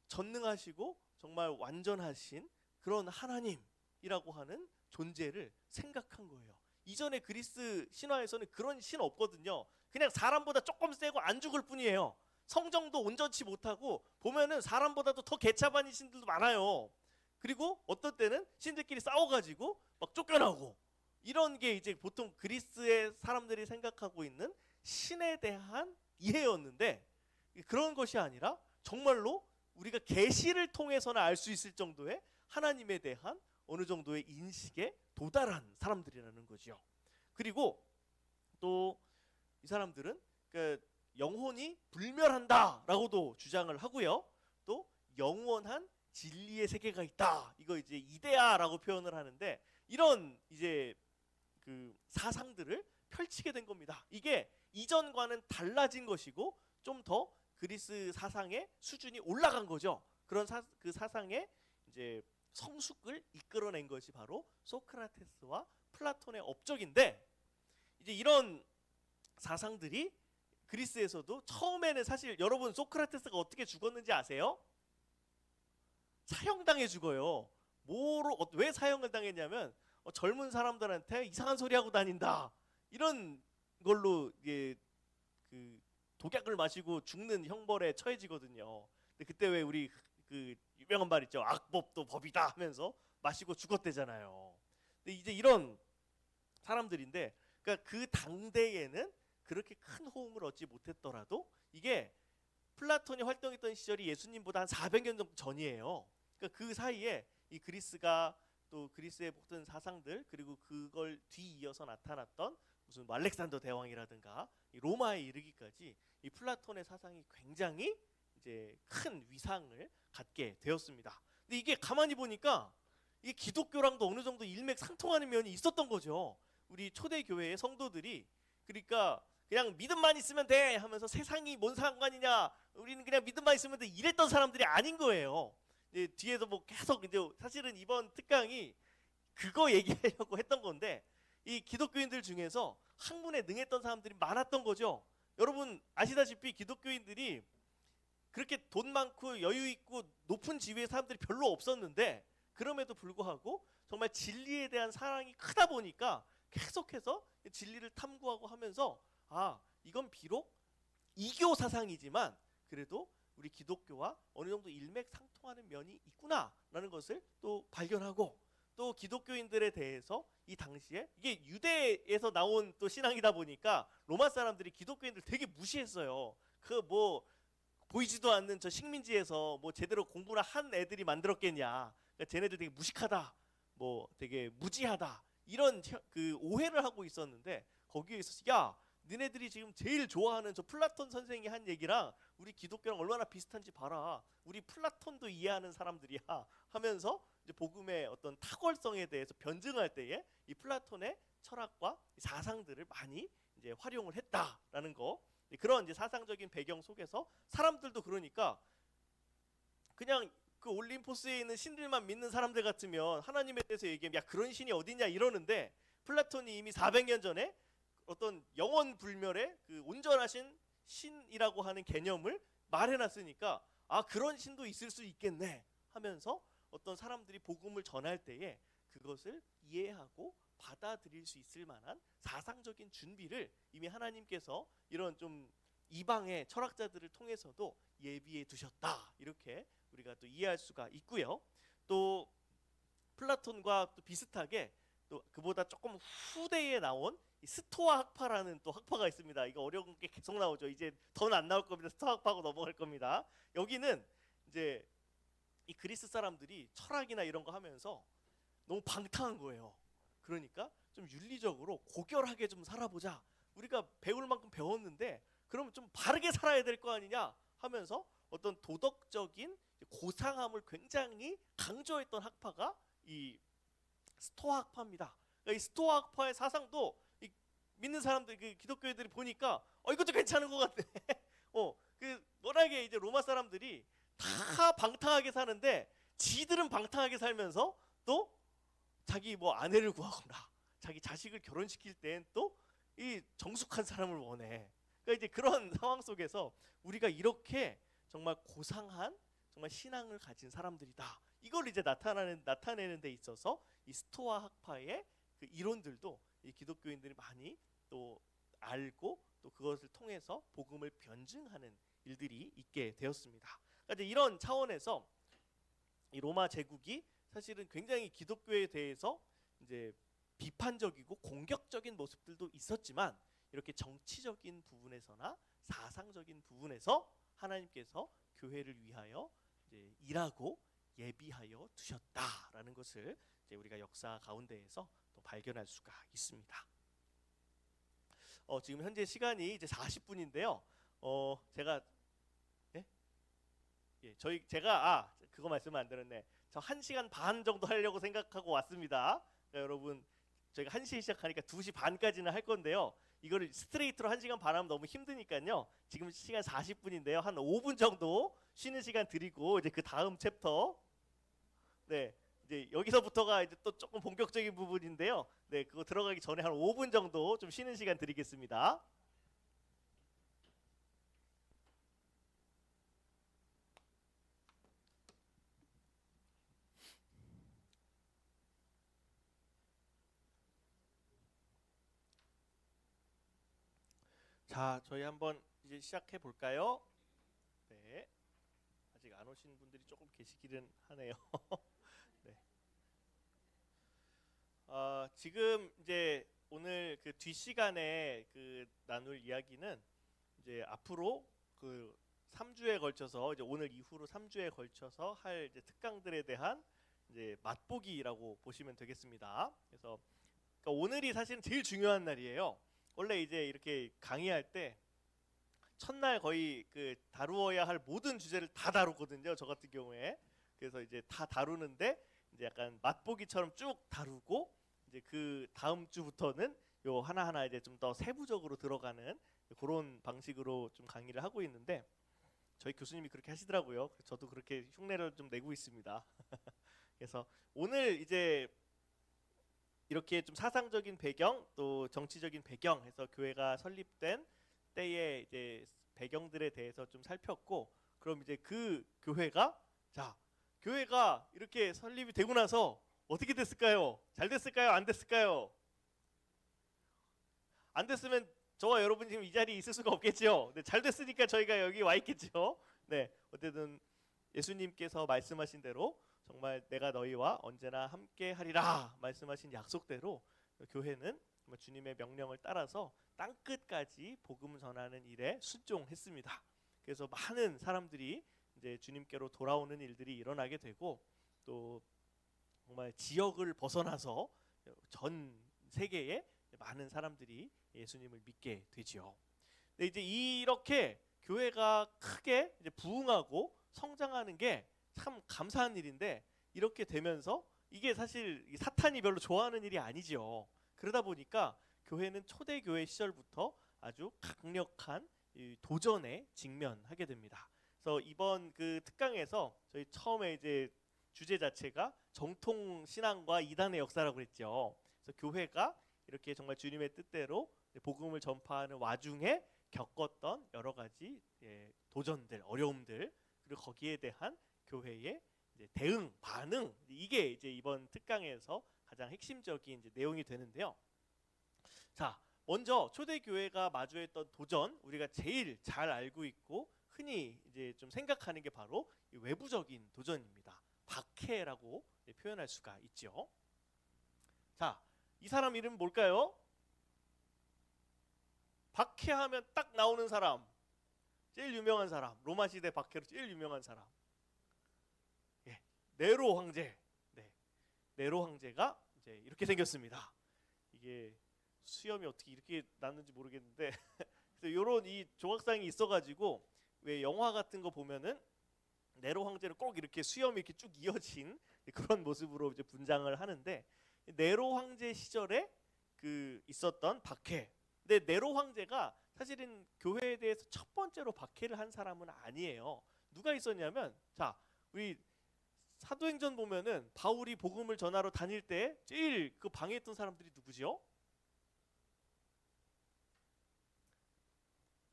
전능하시고 정말 완전하신 그런 하나님이라고 하는 존재를 생각한 거예요. 이전에 그리스 신화에서는 그런 신 없거든요. 그냥 사람보다 조금 세고 안 죽을 뿐이에요. 성정도 온전치 못하고 보면은 사람보다도 더 개차반인 신들도 많아요. 그리고 어떤 때는 신들끼리 싸워가지고 막 쫓겨나고, 이런 게 이제 보통 그리스의 사람들이 생각하고 있는 신에 대한 이해였는데, 그런 것이 아니라 정말로 우리가 계시를 통해서는 알 수 있을 정도의 하나님에 대한 어느 정도의 인식에 도달한 사람들이라는 거죠. 그리고 또 이 사람들은 그 영혼이 불멸한다라고도 주장을 하고요. 또 영원한 진리의 세계가 있다. 이거 이제 이데아라고 표현을 하는데, 이런 이제 그 사상들을 펼치게 된 겁니다. 이게 이전과는 달라진 것이고 좀 더 그리스 사상의 수준이 올라간 거죠. 그런 그 사상의 이제 성숙을 이끌어낸 것이 바로 소크라테스와 플라톤의 업적인데, 이제 이런 사상들이 그리스에서도 처음에는, 사실 여러분 소크라테스가 어떻게 죽었는지 아세요? 사형당해 죽어요. 왜 사형을 당했냐면 젊은 사람들한테 이상한 소리 하고 다닌다, 이런 걸로 이게 그 독약을 마시고 죽는 형벌에 처해지거든요. 근데 그때 왜 우리 그 유명한 말 있죠. 악법도 법이다 하면서 마시고 죽었대잖아요. 근데 이제 이런 사람들인데, 그러니까 그 당대에는 그렇게 큰 호응을 얻지 못했더라도, 이게 플라톤이 활동했던 시절이 예수님보다 한 400년 정도 전이에요. 그러니까 그 사이에 이 그리스가, 또 그리스의 모든 사상들, 그리고 그걸 뒤이어서 나타났던 무슨 뭐 알렉산더 대왕이라든가 이 로마에 이르기까지 이 플라톤의 사상이 굉장히 이제 큰 위상을 갖게 되었습니다. 근데 이게 가만히 보니까 이 기독교랑도 어느 정도 일맥상통하는 면이 있었던 거죠. 우리 초대교회의 성도들이. 그러니까 그냥 믿음만 있으면 돼 하면서 세상이 뭔 상관이냐, 우리는 그냥 믿음만 있으면 돼, 이랬던 사람들이 아닌 거예요. 이제 뒤에서 뭐 계속 이제 사실은 이번 특강이 그거 얘기하려고 했던 건데, 이 기독교인들 중에서 학문에 능했던 사람들이 많았던 거죠. 여러분 아시다시피 기독교인들이 그렇게 돈 많고 여유 있고 높은 지위의 사람들이 별로 없었는데, 그럼에도 불구하고 정말 진리에 대한 사랑이 크다 보니까 계속해서 진리를 탐구하고 하면서, 아, 이건 비록 이교 사상이지만 그래도 우리 기독교와 어느 정도 일맥상통하는 면이 있구나라는 것을 또 발견하고, 또 기독교인들에 대해서 이 당시에 이게 유대에서 나온 또 신앙이다 보니까 로마 사람들이 기독교인들 되게 무시했어요. 그 뭐 보이지도 않는 저 식민지에서 뭐 제대로 공부나 한 애들이 만들었겠냐, 그러니까 쟤네들 되게 무식하다, 뭐 되게 무지하다, 이런 그 오해를 하고 있었는데, 거기에 있어서 야, 니네들이 지금 제일 좋아하는 저 플라톤 선생이 한 얘기랑 우리 기독교랑 얼마나 비슷한지 봐라, 우리 플라톤도 이해하는 사람들이야 하면서 이제 복음의 어떤 탁월성에 대해서 변증할 때에 이 플라톤의 철학과 사상들을 많이 이제 활용을 했다라는 거. 그런 이제 사상적인 배경 속에서 사람들도 그러니까 그냥 그 올림포스에 있는 신들만 믿는 사람들 같으면 하나님에 대해서 얘기하면 야, 그런 신이 어디냐 이러는데, 플라톤이 이미 400년 전에 어떤 영원 불멸의 그 온전하신 신이라고 하는 개념을 말해놨으니까, 아, 그런 신도 있을 수 있겠네 하면서 어떤 사람들이 복음을 전할 때에 그것을 이해하고 받아들일 수 있을 만한 사상적인 준비를 이미 하나님께서 이런 좀 이방의 철학자들을 통해서도 예비해 두셨다, 이렇게 우리가 또 이해할 수가 있고요. 또 플라톤과 또 비슷하게 또 그보다 조금 후대에 나온 스토아 학파라는 또 학파가 있습니다. 이거 어려운 게 계속 나오죠. 이제 더는 안 나올 겁니다. 스토아 학파하고 넘어갈 겁니다. 여기는 이제 이 그리스 사람들이 철학이나 이런 거 하면서 너무 방탕한 거예요. 그러니까 좀 윤리적으로 고결하게 좀 살아보자, 우리가 배울 만큼 배웠는데 그러면 좀 바르게 살아야 될 거 아니냐 하면서 어떤 도덕적인 고상함을 굉장히 강조했던 학파가 이 스토아 학파입니다. 그러니까 이 스토아 학파의 사상도 이 믿는 사람들, 그 기독교인들이 보니까 이것도 괜찮은 것 같네. 그 워낙에 이제 로마 사람들이 다 방탕하게 사는데 지들은 방탕하게 살면서 또 자기 뭐 아내를 구하거나 자기 자식을 결혼시킬 땐 또 이 정숙한 사람을 원해. 그러니까 이제 그런 상황 속에서 우리가 이렇게 정말 고상한 정말 신앙을 가진 사람들이다, 이걸 이제 나타내는 데 있어서 이 스토아 학파의 그 이론들도 이 기독교인들이 많이 또 알고 또 그것을 통해서 복음을 변증하는 일들이 있게 되었습니다. 그러니까 이제 이런 차원에서 이 로마 제국이 사실은 굉장히 기독교에 대해서 이제 비판적이고 공격적인 모습들도 있었지만, 이렇게 정치적인 부분에서나 사상적인 부분에서 하나님께서 교회를 위하여 이제 일하고 예비하여 두셨다라는 것을 이제 우리가 역사 가운데에서 또 발견할 수가 있습니다. 지금 현재 시간이 이제 40분인데요. 제가 제가 그거 말씀을 안 드렸네. 저 1시간 반 정도 하려고 생각하고 왔습니다. 그러니까 여러분, 저희가 1시에 시작하니까 2시 반까지는 할 건데요. 이거를 스트레이트로 1시간 반 하면 너무 힘드니까요. 지금 시간 40분인데요. 한 5분 정도 쉬는 시간 드리고 이제 그 다음 챕터, 네, 이제 여기서부터가 이제 또 조금 본격적인 부분인데요. 네, 그거 들어가기 전에 한 5분 정도 좀 쉬는 시간 드리겠습니다. 자, 저희 한번 이제 시작해 볼까요? 네, 아직 안 오신 분들이 조금 계시기는 하네요. 네. 지금 이제 오늘 그 뒷시간에 그 나눌 이야기는 이제 앞으로 그 3주에 걸쳐서, 이제 오늘 이후로 3주에 걸쳐서 할 이제 특강들에 대한 이제 맛보기라고 보시면 되겠습니다. 그래서 그러니까 오늘이 사실은 제일 중요한 날이에요. 원래 이제 이렇게 강의할 때 첫날 거의 그 다루어야 할 모든 주제를 다 다루거든요. 저 같은 경우에. 그래서 이제 다 다루는데 이제 약간 맛보기처럼 쭉 다루고 이제 그 다음 주부터는 요 하나하나 이제 좀 더 세부적으로 들어가는 그런 방식으로 좀 강의를 하고 있는데 저희 교수님이 그렇게 하시더라고요. 그래서 저도 그렇게 흉내를 좀 내고 있습니다. 그래서 오늘 이제 이렇게 좀 사상적인 배경 또 정치적인 배경 해서 교회가 설립된 때의 이제 배경들에 대해서 좀 살폈고 그럼 이제 그 교회가 교회가 이렇게 설립이 되고 나서 어떻게 됐을까요? 잘 됐을까요? 안 됐을까요? 안 됐으면 저와 여러분 지금 이 자리에 있을 수가 없겠죠. 네, 잘 됐으니까 저희가 여기 와 있겠죠. 네, 어쨌든 예수님께서 말씀하신 대로 정말 내가 너희와 언제나 함께 하리라 말씀하신 약속대로 교회는 주님의 명령을 따라서 땅 끝까지 복음 전하는 일에 순종했습니다. 그래서 많은 사람들이 이제 주님께로 돌아오는 일들이 일어나게 되고 또 정말 지역을 벗어나서 전 세계에 많은 사람들이 예수님을 믿게 되지요. 근데 이제 이렇게 교회가 크게 이제 부흥하고 성장하는 게 참 감사한 일인데 이렇게 되면서 이게 사실 사탄이 별로 좋아하는 일이 아니죠. 그러다 보니까 교회는 초대교회 시절부터 아주 강력한 도전에 직면하게 됩니다. 그래서 이번 그 특강에서 저희 처음에 이제 주제 자체가 정통 신앙과 이단의 역사라고 그랬죠. 그래서 교회가 이렇게 정말 주님의 뜻대로 복음을 전파하는 와중에 겪었던 여러 가지 도전들, 어려움들 그리고 거기에 대한 교회의 이제 대응, 반응 이게 이제 이번 특강에서 가장 핵심적인 이제 내용이 되는데요. 자, 먼저 초대교회가 마주했던 도전 우리가 제일 잘 알고 있고 흔히 이제 좀 생각하는 게 바로 외부적인 도전입니다. 박해라고 표현할 수가 있죠. 자, 이 사람 이름 뭘까요? 박해하면 딱 나오는 사람, 제일 유명한 사람, 로마 시대 박해로 제일 유명한 사람, 네로 황제. 네, 네로 황제가 이제 이렇게 생겼습니다. 이게 수염이 어떻게 이렇게 났는지 모르겠는데 그래서 이런 이 조각상이 있어가지고 왜 영화 같은 거 보면은 네로 황제는 꼭 이렇게 수염이 이렇게 쭉 이어진 그런 모습으로 이제 분장을 하는데 네로 황제 시절에 그 있었던 박해. 근데 네로 황제가 사실은 교회에 대해서 첫 번째로 박해를 한 사람은 아니에요. 누가 있었냐면 우리 사도행전 보면은 바울이 복음을 전하러 다닐 때 제일 그 방해했던 사람들이 누구죠?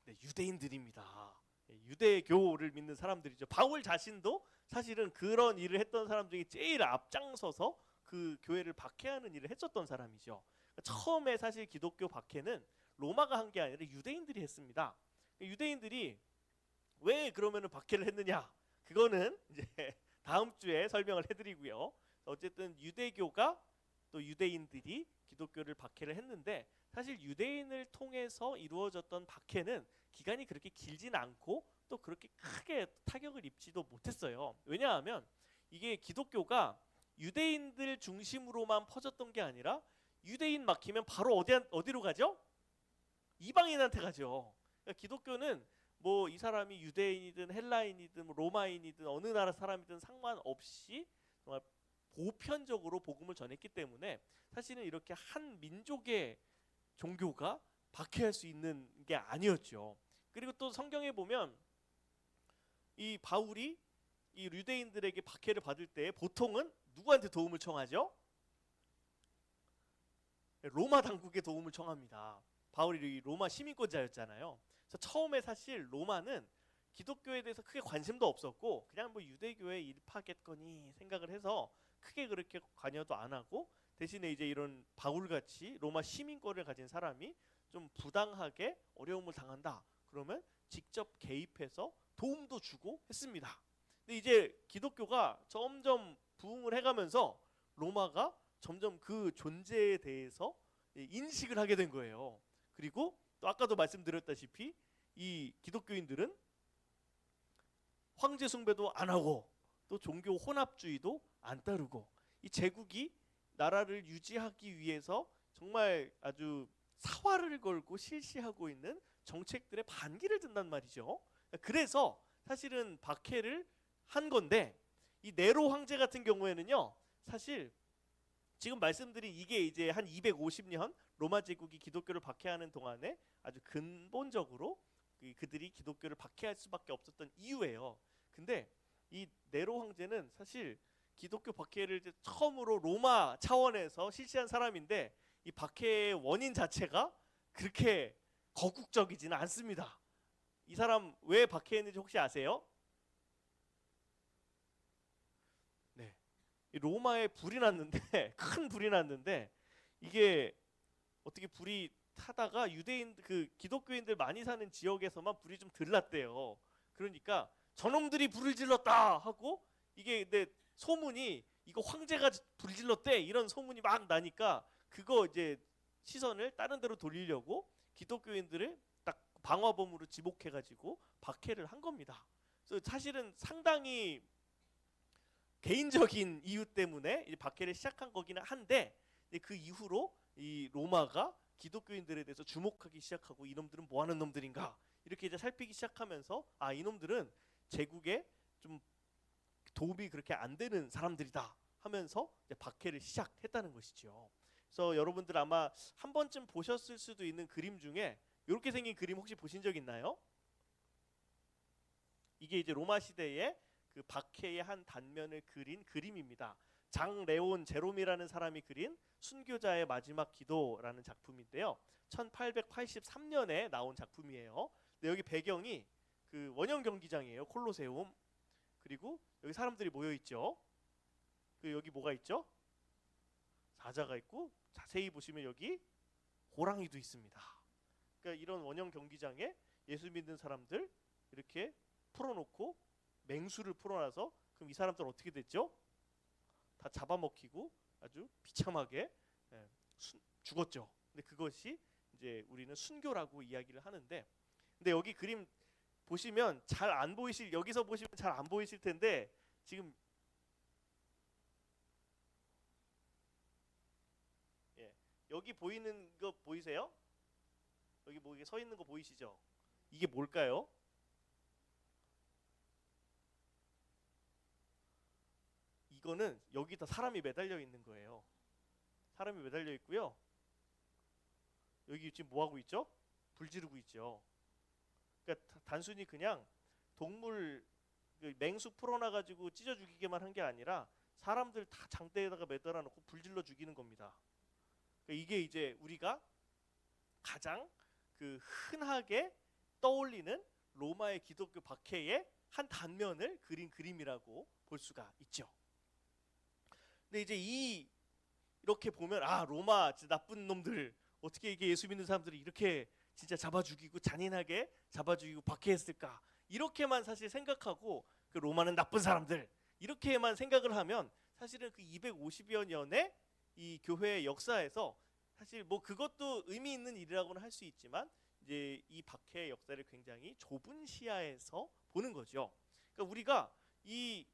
네, 유대인들입니다. 유대교를 믿는 사람들이죠. 바울 자신도 사실은 그런 일을 했던 사람 중에 제일 앞장서서 그 교회를 박해하는 일을 했었던 사람이죠. 처음에 사실 기독교 박해는 로마가 한 게 아니라 유대인들이 했습니다. 유대인들이 왜 그러면은 박해를 했느냐? 그거는 이제 다음 주에 설명을 해드리고요. 어쨌든 유대교가 또 유대인들이 기독교를 박해를 했는데 사실 유대인을 통해서 이루어졌던 박해는 기간이 그렇게 길진 않고 또 그렇게 크게 타격을 입지도 못했어요. 왜냐하면 이게 기독교가 유대인들 중심으로만 퍼졌던 게 아니라 유대인 막히면 바로 어디로 가죠? 이방인한테 가죠. 그러니까 기독교는 뭐 이 사람이 유대인이든 헬라인이든 로마인이든 어느 나라 사람이든 상관없이 정말 보편적으로 복음을 전했기 때문에 사실은 이렇게 한 민족의 종교가 박해할 수 있는 게 아니었죠. 그리고 또 성경에 보면 이 바울이 이 유대인들에게 박해를 받을 때 보통은 누구한테 도움을 청하죠? 로마 당국에 도움을 청합니다. 바울이 로마 시민권자였잖아요. 그래서 처음에 사실 로마는 기독교에 대해서 크게 관심도 없었고 그냥 뭐 유대교의 일파겠거니 생각을 해서 크게 그렇게 관여도 안 하고 대신에 이제 이런 바울같이 로마 시민권을 가진 사람이 좀 부당하게 어려움을 당한다. 그러면 직접 개입해서 도움도 주고 했습니다. 근데 이제 기독교가 점점 부흥을 해가면서 로마가 점점 그 존재에 대해서 인식을 하게 된 거예요. 그리고 또 아까도 말씀드렸다시피 이 기독교인들은 황제 숭배도 안 하고 또 종교 혼합주의도 안 따르고 이 제국이 나라를 유지하기 위해서 정말 아주 사활을 걸고 실시하고 있는 정책들의 반기를 든단 말이죠. 그래서 사실은 박해를 한 건데 이 네로 황제 같은 경우에는요 사실 지금 말씀드린 이게 이제 한 250년 로마 제국이 기독교를 박해하는 동안에 아주 근본적으로 그들이 기독교를 박해할 수밖에 없었던 이유예요. 근데 이 네로 황제는 사실 기독교 박해를 이제 처음으로 로마 차원에서 실시한 사람인데 이 박해의 원인 자체가 그렇게 거국적이지는 않습니다. 이 사람 왜 박해했는지 혹시 아세요? 네. 이 로마에 불이 났는데 큰 불이 났는데 이게 어떻게 불이 타다가 유대인 그 기독교인들 많이 사는 지역에서만 불이 좀 들났대요. 그러니까 저놈들이 불을 질렀다 하고 이게 근데 소문이 이거 황제가 불 질렀대 이런 소문이 막 나니까 그거 이제 시선을 다른 데로 돌리려고 기독교인들을 딱 방화범으로 지목해가지고 박해를 한 겁니다. 그래서 사실은 상당히 개인적인 이유 때문에 이제 박해를 시작한 거기는 한데 그 이후로 이 로마가 기독교인들에 대해서 주목하기 시작하고 이놈들은 뭐 하는 놈들인가 이렇게 이제 살피기 시작하면서 아 이놈들은 제국에 좀 도움이 그렇게 안 되는 사람들이다 하면서 이제 박해를 시작했다는 것이죠. 그래서 여러분들 아마 한 번쯤 보셨을 수도 있는 그림 중에 이렇게 생긴 그림 혹시 보신 적 있나요? 이게 이제 로마 시대의 그 박해의 한 단면을 그린 그림입니다. 장 레온 제롬이라는 사람이 그린 순교자의 마지막 기도라는 작품인데요. 1883년에 나온 작품이에요. 근데 여기 배경이 그 원형 경기장이에요. 콜로세움. 그리고 여기 사람들이 모여 있죠. 그 여기 뭐가 있죠? 사자가 있고 자세히 보시면 여기 호랑이도 있습니다. 그러니까 이런 원형 경기장에 예수 믿는 사람들 이렇게 풀어놓고 맹수를 풀어놔서 그럼 이 사람들 어떻게 됐죠? 다 잡아먹히고 아주 비참하게 죽었죠. 근데 그것이 이제 우리는 순교라고 이야기를 하는데, 근데 여기 그림 보시면 잘 안 보이실 여기서 보시면 잘 안 보이실 텐데 지금 여기 보이는 거 보이세요? 여기 뭐 이게 서 있는 거 보이시죠? 이게 뭘까요? 이거는 여기다 사람이 매달려 있는 거예요. 사람이 매달려 있고요. 여기 지금 뭐 하고 있죠? 불 지르고 있죠. 그러니까 단순히 그냥 동물 그 맹수 풀어놔 가지고 찢어 죽이게만 한 게 아니라 사람들 다 장대에다가 매달아 놓고 불 질러 죽이는 겁니다. 그러니까 이게 이제 우리가 가장 그 흔하게 떠올리는 로마의 기독교 박해의 한 단면을 그린 그림이라고 볼 수가 있죠. 근데 이제 이렇게 보면 아 로마 진짜 나쁜 놈들 어떻게 이게 예수 믿는 사람들이 이렇게 진짜 잡아 죽이고 잔인하게 잡아 죽이고 박해했을까 이렇게만 사실 생각하고 그 로마는 나쁜 사람들 이렇게만 생각을 하면 사실은 그 250여 년의 이 교회의 역사에서 사실 뭐 그것도 의미 있는 일이라고는 할 수 있지만 이제 이 박해의 역사를 굉장히 좁은 시야에서 보는 거죠. 그러니까 우리가 이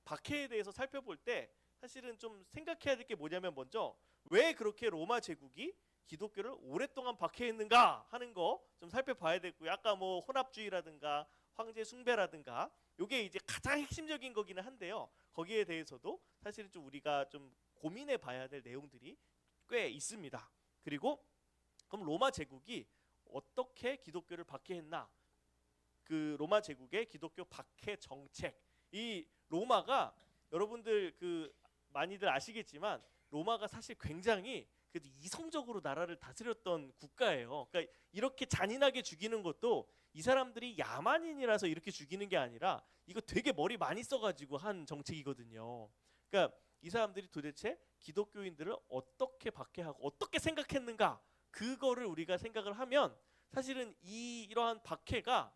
박해에 대해서 살펴볼 때 사실은 좀 생각해야 될 게 뭐냐면 먼저 왜 그렇게 로마 제국이 기독교를 오랫동안 박해했는가 하는 거 좀 살펴봐야 되고요. 아까 뭐 혼합주의라든가 황제 숭배라든가 요게 이제 가장 핵심적인 거기는 한데요. 거기에 대해서도 사실은 좀 우리가 좀 고민해 봐야 될 내용들이 꽤 있습니다. 그리고 그럼 로마 제국이 어떻게 기독교를 박해했나? 그 로마 제국의 기독교 박해 정책. 이 로마가 여러분들 그 많이들 아시겠지만 로마가 사실 굉장히 그래도 이성적으로 나라를 다스렸던 국가예요. 그러니까 이렇게 잔인하게 죽이는 것도 이 사람들이 야만인이라서 이렇게 죽이는 게 아니라 이거 되게 머리 많이 써가지고 한 정책이거든요. 그러니까 이 사람들이 도대체 기독교인들을 어떻게 박해하고 어떻게 생각했는가 그거를 우리가 생각을 하면 사실은 이러한 박해가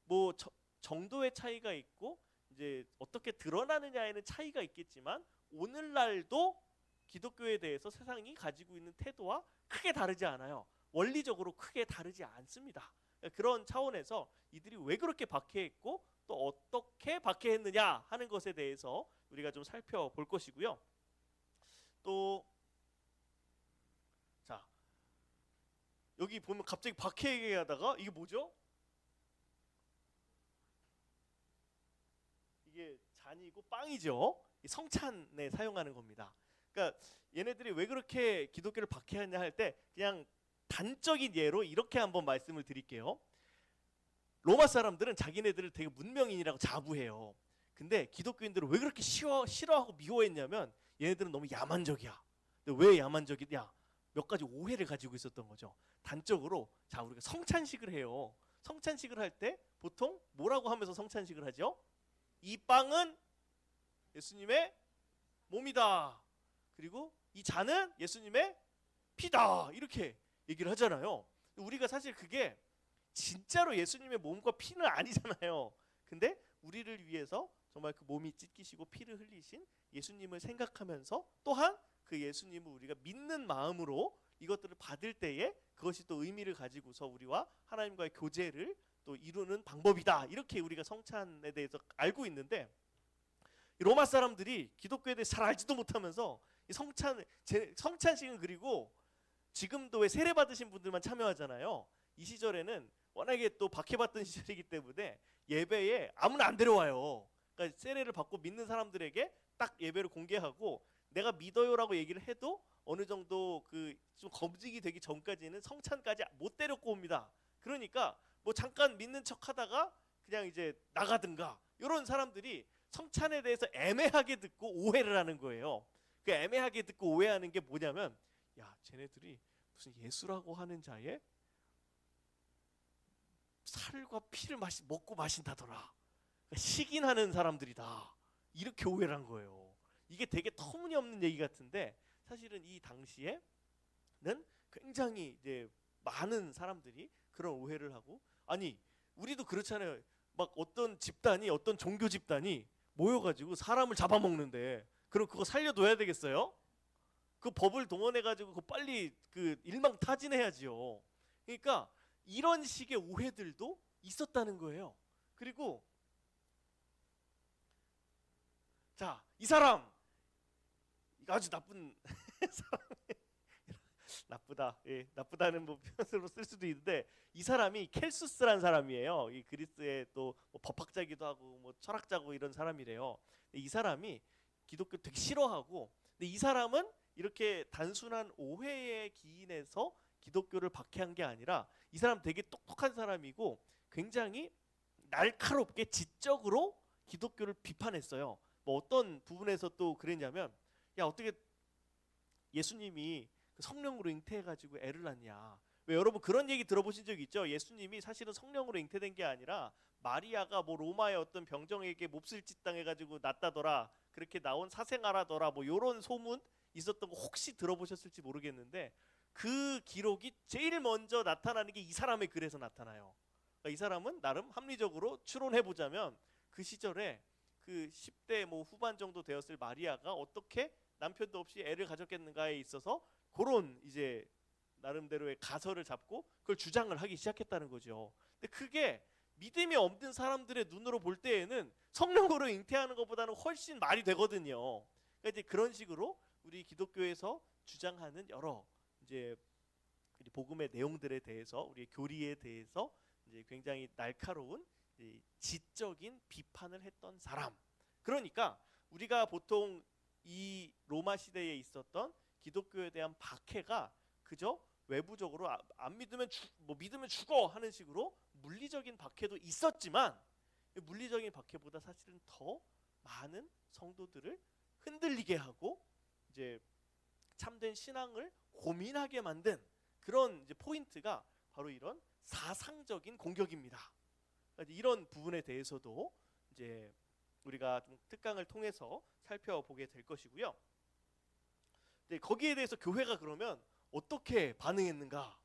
뭐 정도의 차이가 있고 이제 어떻게 드러나느냐에는 차이가 있겠지만 오늘날도 기독교에 대해서 세상이 가지고 있는 태도와 크게 다르지 않아요. 원리적으로 크게 다르지 않습니다. 그런 차원에서 이들이 왜 그렇게 박해했고 또 어떻게 박해했느냐 하는 것에 대해서 우리가 좀 살펴볼 것이고요. 또 자, 여기 보면 갑자기 박해 얘기하다가 이게 뭐죠? 이게 잔이고 빵이죠. 성찬에 사용하는 겁니다. 그러니까 얘네들이 왜 그렇게 기독교를 박해하냐 할 때 그냥 단적인 예로 이렇게 한번 말씀을 드릴게요. 로마 사람들은 자기네들을 되게 문명인이라고 자부해요. 근데 기독교인들은 왜 그렇게 싫어하고 미워했냐면 얘네들은 너무 야만적이야. 근데 왜 야만적이냐? 몇 가지 오해를 가지고 있었던 거죠. 단적으로 자 우리가 성찬식을 해요. 성찬식을 할 때 보통 뭐라고 하면서 성찬식을 하죠? 이 빵은 예수님의 몸이다. 그리고 이 잔은 예수님의 피다. 이렇게 얘기를 하잖아요. 우리가 사실 그게 진짜로 예수님의 몸과 피는 아니잖아요. 근데 우리를 위해서 정말 그 몸이 찢기시고 피를 흘리신 예수님을 생각하면서 또한 그 예수님을 우리가 믿는 마음으로 이것들을 받을 때에 그것이 또 의미를 가지고서 우리와 하나님과의 교제를 또 이루는 방법이다. 이렇게 우리가 성찬에 대해서 알고 있는데 로마 사람들이 기독교에 대해 잘 알지도 못하면서 이 성찬식은 그리고 지금도 왜 세례 받으신 분들만 참여하잖아요. 이 시절에는 워낙에 또 박해받던 시절이기 때문에 예배에 아무나 안 데려와요. 그러니까 세례를 받고 믿는 사람들에게 딱 예배를 공개하고 내가 믿어요라고 얘기를 해도 어느 정도 그 좀 검증이 되기 전까지는 성찬까지 못 데려고 옵니다. 그러니까 뭐 잠깐 믿는 척하다가 그냥 이제 나가든가 이런 사람들이 성찬에 대해서 애매하게 듣고 오해를 하는 거예요. 그 애매하게 듣고 오해하는 게 뭐냐면 야 쟤네들이 무슨 예수라고 하는 자의 살과 피를 먹고 마신다더라. 그러니까 식인하는 사람들이다. 이렇게 오해를 한 거예요. 이게 되게 터무니없는 얘기 같은데 사실은 이 당시에는 굉장히 이제 많은 사람들이 그런 오해를 하고 아니 우리도 그렇잖아요. 막 어떤 집단이 어떤 종교 집단이 모여가지고 사람을 잡아먹는데 그럼 그거 살려둬야 되겠어요? 그 법을 동원해가지고 그 빨리 그 일망타진해야지요. 그러니까 이런 식의 오해들도 있었다는 거예요. 그리고 자, 이 사람 아주 나쁜 사람 나쁘다. 예, 나쁘다는 뭐 표현으로 쓸 수도 있는데 이 사람이 켈수스라는 사람이에요. 이 그리스의 또뭐 법학자기도 하고 뭐 철학자고 이런 사람이래요. 이 사람이 기독교 되게 싫어하고 근데 이 사람은 이렇게 단순한 오해에 기인해서 기독교를 박해한 게 아니라 이 사람 되게 똑똑한 사람이고 굉장히 날카롭게 지적으로 기독교를 비판했어요. 뭐 어떤 부분에서 또 그랬냐면 야 어떻게 예수님이 성령으로 잉태해가지고 애를 낳냐. 왜 여러분 그런 얘기 들어보신 적 있죠? 예수님이 사실은 성령으로 잉태된 게 아니라 마리아가 뭐 로마의 어떤 병정에게 몹쓸 짓 당해가지고 낳다더라. 그렇게 나온 사생아라더라. 뭐 요런 소문 있었던 거 혹시 들어보셨을지 모르겠는데 그 기록이 제일 먼저 나타나는 게 이 사람의 글에서 나타나요. 그러니까 이 사람은 나름 합리적으로 추론해보자면 그 시절에 그 10대 뭐 후반 정도 되었을 마리아가 어떻게 남편도 없이 애를 가졌겠는가에 있어서 그런 이제 나름대로의 가설을 잡고 그걸 주장을 하기 시작했다는 거죠. 근데 그게 믿음이 없는 사람들의 눈으로 볼 때에는 성령으로 잉태하는 것보다는 훨씬 말이 되거든요. 그러니까 이제 그런 식으로 우리 기독교에서 주장하는 여러 이제 복음의 내용들에 대해서 우리의 교리에 대해서 이제 굉장히 날카로운 지적인 비판을 했던 사람. 그러니까 우리가 보통 이 로마 시대에 있었던 기독교에 대한 박해가 그저 외부적으로 안 믿으면 뭐 믿으면 죽어 하는 식으로 물리적인 박해도 있었지만 물리적인 박해보다 사실은 더 많은 성도들을 흔들리게 하고 이제 참된 신앙을 고민하게 만든 그런 이제 포인트가 바로 이런 사상적인 공격입니다. 이런 부분에 대해서도 이제 우리가 좀 특강을 통해서 살펴보게 될 것이고요. 네, 거기에 대해서 교회가 그러면 어떻게 반응했는가?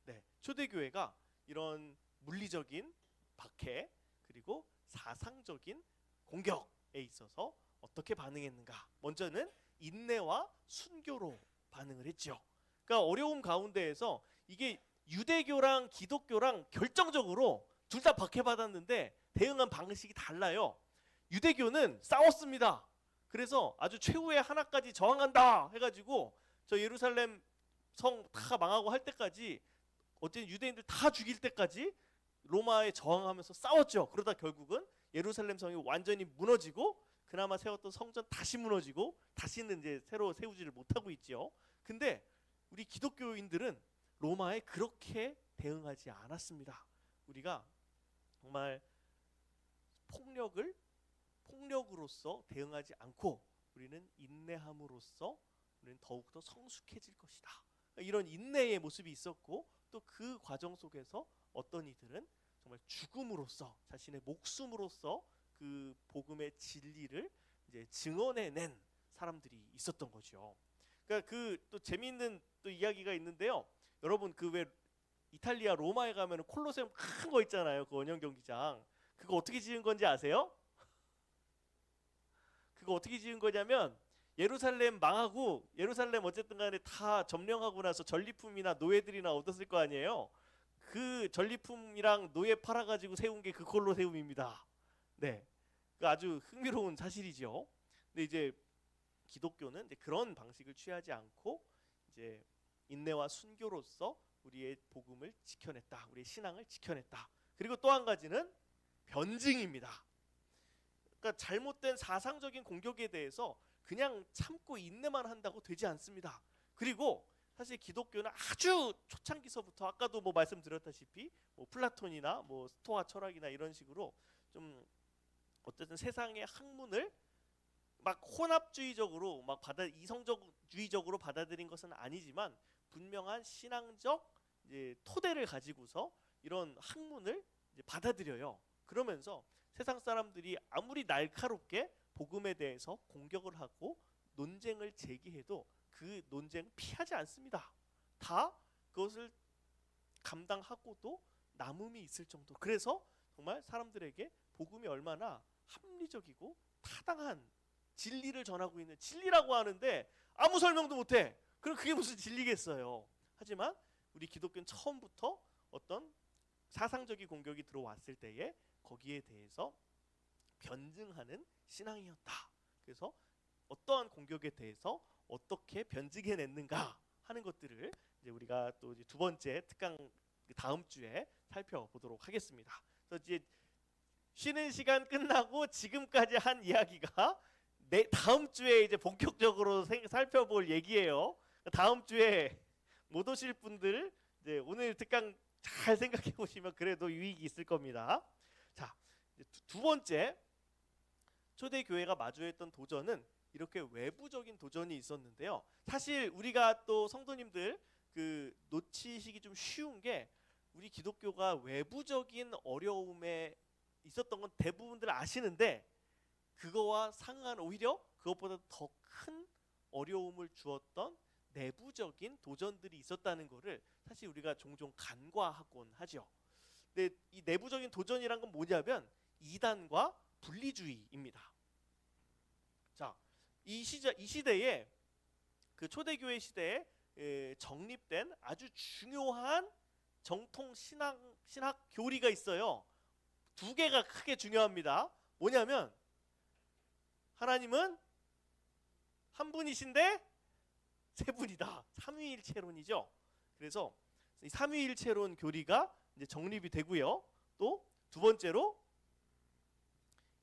네, 초대교회가 이런 물리적인 박해 그리고 사상적인 공격에 있어서 어떻게 반응했는가? 먼저는 인내와 순교로 반응을 했죠. 그러니까 어려움 가운데에서 이게 유대교랑 기독교랑 결정적으로 둘 다 박해받았는데 대응한 방식이 달라요. 유대교는 싸웠습니다. 그래서 아주 최후의 하나까지 저항한다 해가지고 저 예루살렘 성 다 망하고 할 때까지 어쨌든 유대인들 다 죽일 때까지 로마에 저항하면서 싸웠죠. 그러다 결국은 예루살렘 성이 완전히 무너지고 그나마 세웠던 성전 다시 무너지고 다시는 이제 새로 세우지를 못하고 있죠. 근데 우리 기독교인들은 로마에 그렇게 대응하지 않았습니다. 우리가 정말 폭력으로서 대응하지 않고 우리는 인내함으로써 우리는 더욱더 성숙해질 것이다. 이런 인내의 모습이 있었고 또 그 과정 속에서 어떤 이들은 정말 죽음으로써 자신의 목숨으로써 그 복음의 진리를 이제 증언해낸 사람들이 있었던 거죠. 그러니까 그 또 재미있는 또 이야기가 있는데요. 여러분 그 왜 이탈리아 로마에 가면 콜로세움 큰 거 있잖아요. 그 원형 경기장. 그거 어떻게 지은 건지 아세요? 그거 어떻게 지은 거냐면 예루살렘 망하고 예루살렘 어쨌든 간에 다 점령하고 나서 전리품이나 노예들이나 얻었을 거 아니에요. 그 전리품이랑 노예 팔아가지고 세운 게 그 콜로세움입니다. 네, 그 아주 흥미로운 사실이죠. 근데 이제 기독교는 이제 그런 방식을 취하지 않고 이제 인내와 순교로서 우리의 복음을 지켜냈다, 우리의 신앙을 지켜냈다. 그리고 또 한 가지는 변증입니다. 그러니까 잘못된 사상적인 공격에 대해서 그냥 참고 인내만 한다고 되지 않습니다. 그리고 사실 기독교는 아주 초창기서부터 아까도 뭐 말씀드렸다시피 뭐 플라톤이나 뭐 스토아 철학이나 이런 식으로 좀 어쨌든 세상의 학문을 막 혼합주의적으로 막 이성주의적으로 받아들인 것은 아니지만 분명한 신앙적 이제 토대를 가지고서 이런 학문을 이제 받아들여요. 그러면서 세상 사람들이 아무리 날카롭게 복음에 대해서 공격을 하고 논쟁을 제기해도 그 논쟁 피하지 않습니다. 다 그것을 감당하고도 남음이 있을 정도. 그래서 정말 사람들에게 복음이 얼마나 합리적이고 타당한 진리를 전하고 있는 진리라고 하는데 아무 설명도 못해. 그럼 그게 무슨 진리겠어요. 하지만 우리 기독교는 처음부터 어떤 사상적인 공격이 들어왔을 때에 거기에 대해서 변증하는 신앙이었다. 그래서 어떠한 공격에 대해서 어떻게 변증해냈는가 하는 것들을 이제 우리가 또 이제 두 번째 특강 다음 주에 살펴보도록 하겠습니다. 그래서 이제 쉬는 시간 끝나고 지금까지 한 이야기가 다음 주에 이제 본격적으로 살펴볼 얘기예요. 다음 주에 못 오실 분들 이제 오늘 특강 잘 생각해 보시면 그래도 유익이 있을 겁니다. 자, 두 번째 초대교회가 마주했던 도전은 이렇게 외부적인 도전이 있었는데요. 사실 우리가 또 성도님들 그 놓치시기 좀 쉬운 게 우리 기독교가 외부적인 어려움에 있었던 건 대부분들 아시는데 그거와 상응한 오히려 그것보다 더 큰 어려움을 주었던 내부적인 도전들이 있었다는 것을 사실 우리가 종종 간과하곤 하죠. 근데 이 내부적인 도전이란 건 뭐냐면 이단과 분리주의입니다. 자, 이 시대에 그 초대교회 시대에 정립된 아주 중요한 정통 신학 교리가 있어요. 두 개가 크게 중요합니다. 뭐냐면 하나님은 한 분이신데 세 분이다. 삼위일체론이죠. 그래서 이 삼위일체론 교리가 이제 정립이 되고요. 또 두 번째로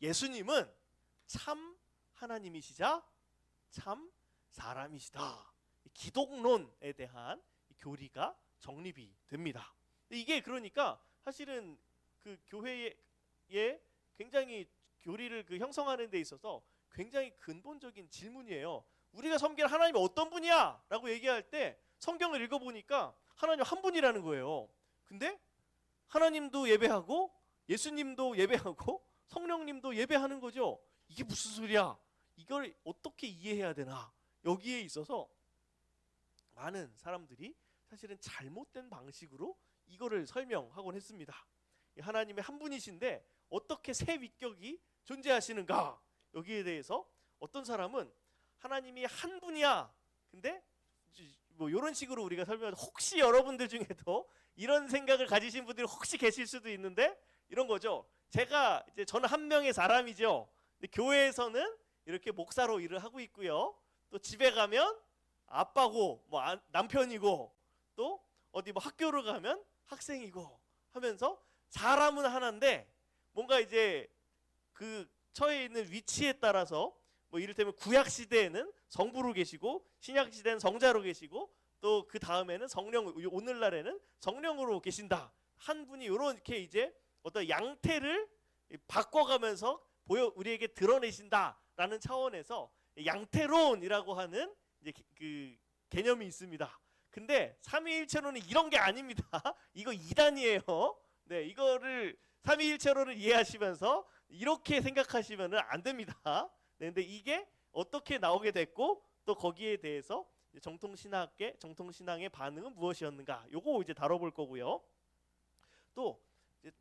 예수님은 참 하나님이시자 참 사람이시다. 기독론에 대한 교리가 정립이 됩니다. 이게 그러니까 사실은 그 교회에 굉장히 교리를 그 형성하는 데 있어서 굉장히 근본적인 질문이에요. 우리가 섬기는 하나님이 어떤 분이야? 라고 얘기할 때 성경을 읽어보니까 하나님 한 분이라는 거예요. 근데 하나님도 예배하고 예수님도 예배하고 성령님도 예배하는 거죠. 이게 무슨 소리야? 이걸 어떻게 이해해야 되나? 여기에 있어서 많은 사람들이 사실은 잘못된 방식으로 이거를 설명하곤 했습니다. 하나님의 한 분이신데 어떻게 세 위격이 존재하시는가? 여기에 대해서 어떤 사람은 하나님이 한 분이야. 근데 뭐 이런 식으로 우리가 설명해서 혹시 여러분들 중에도 이런 생각을 가지신 분들이 혹시 계실 수도 있는데 이런 거죠. 저는 한 명의 사람이죠. 근데 교회에서는 이렇게 목사로 일을 하고 있고요. 또 집에 가면 아빠고 뭐 남편이고 또 어디 뭐 학교를 가면 학생이고 하면서 사람은 하나인데 뭔가 이제 그 처해 있는 위치에 따라서 뭐 이를테면 구약 시대에는 성부로 계시고 신약 시대는 성자로 계시고 또 그 다음에는 성령, 오늘날에는 성령으로 계신다. 한 분이 이렇게 이제 어떤 양태를 바꿔가면서 우리에게 드러내신다라는 차원에서 양태론이라고 하는 이제 그 개념이 있습니다. 근데 삼위일체론은 이런 게 아닙니다. 이거 이단이에요. 네, 이거를 삼위일체론을 이해하시면서 이렇게 생각하시면 안 됩니다. 네, 근데 이게 어떻게 나오게 됐고 또 거기에 대해서 정통신앙의 반응은 무엇이었는가? 요거 이제 다뤄볼 거고요. 또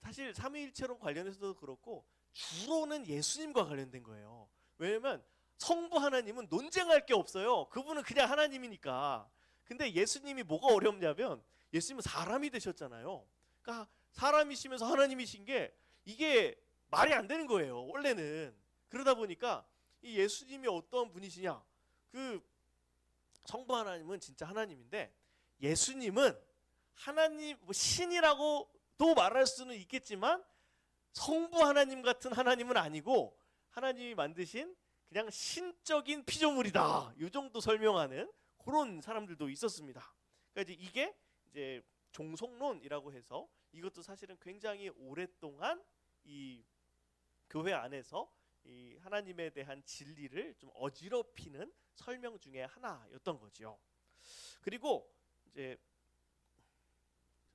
사실 삼위일체론 관련해서도 그렇고 주로는 예수님과 관련된 거예요. 왜냐면 성부 하나님은 논쟁할 게 없어요. 그분은 그냥 하나님이니까. 근데 예수님이 뭐가 어렵냐면 예수님은 사람이 되셨잖아요. 그러니까 사람이시면서 하나님이신 게 이게 말이 안 되는 거예요. 원래는. 그러다 보니까 이 예수님이 어떤 분이시냐? 그 성부 하나님은 진짜 하나님인데 예수님은 하나님, 뭐 신이라고도 말할 수는 있겠지만 성부 하나님 같은 하나님은 아니고 하나님이 만드신 그냥 신적인 피조물이다. 이 정도 설명하는 그런 사람들도 있었습니다. 그러니까 이게 이제 종속론이라고 해서 이것도 사실은 굉장히 오랫동안 이 교회 안에서 이 하나님에 대한 진리를 좀 어지럽히는 설명 중에 하나였던 거죠. 그리고 이제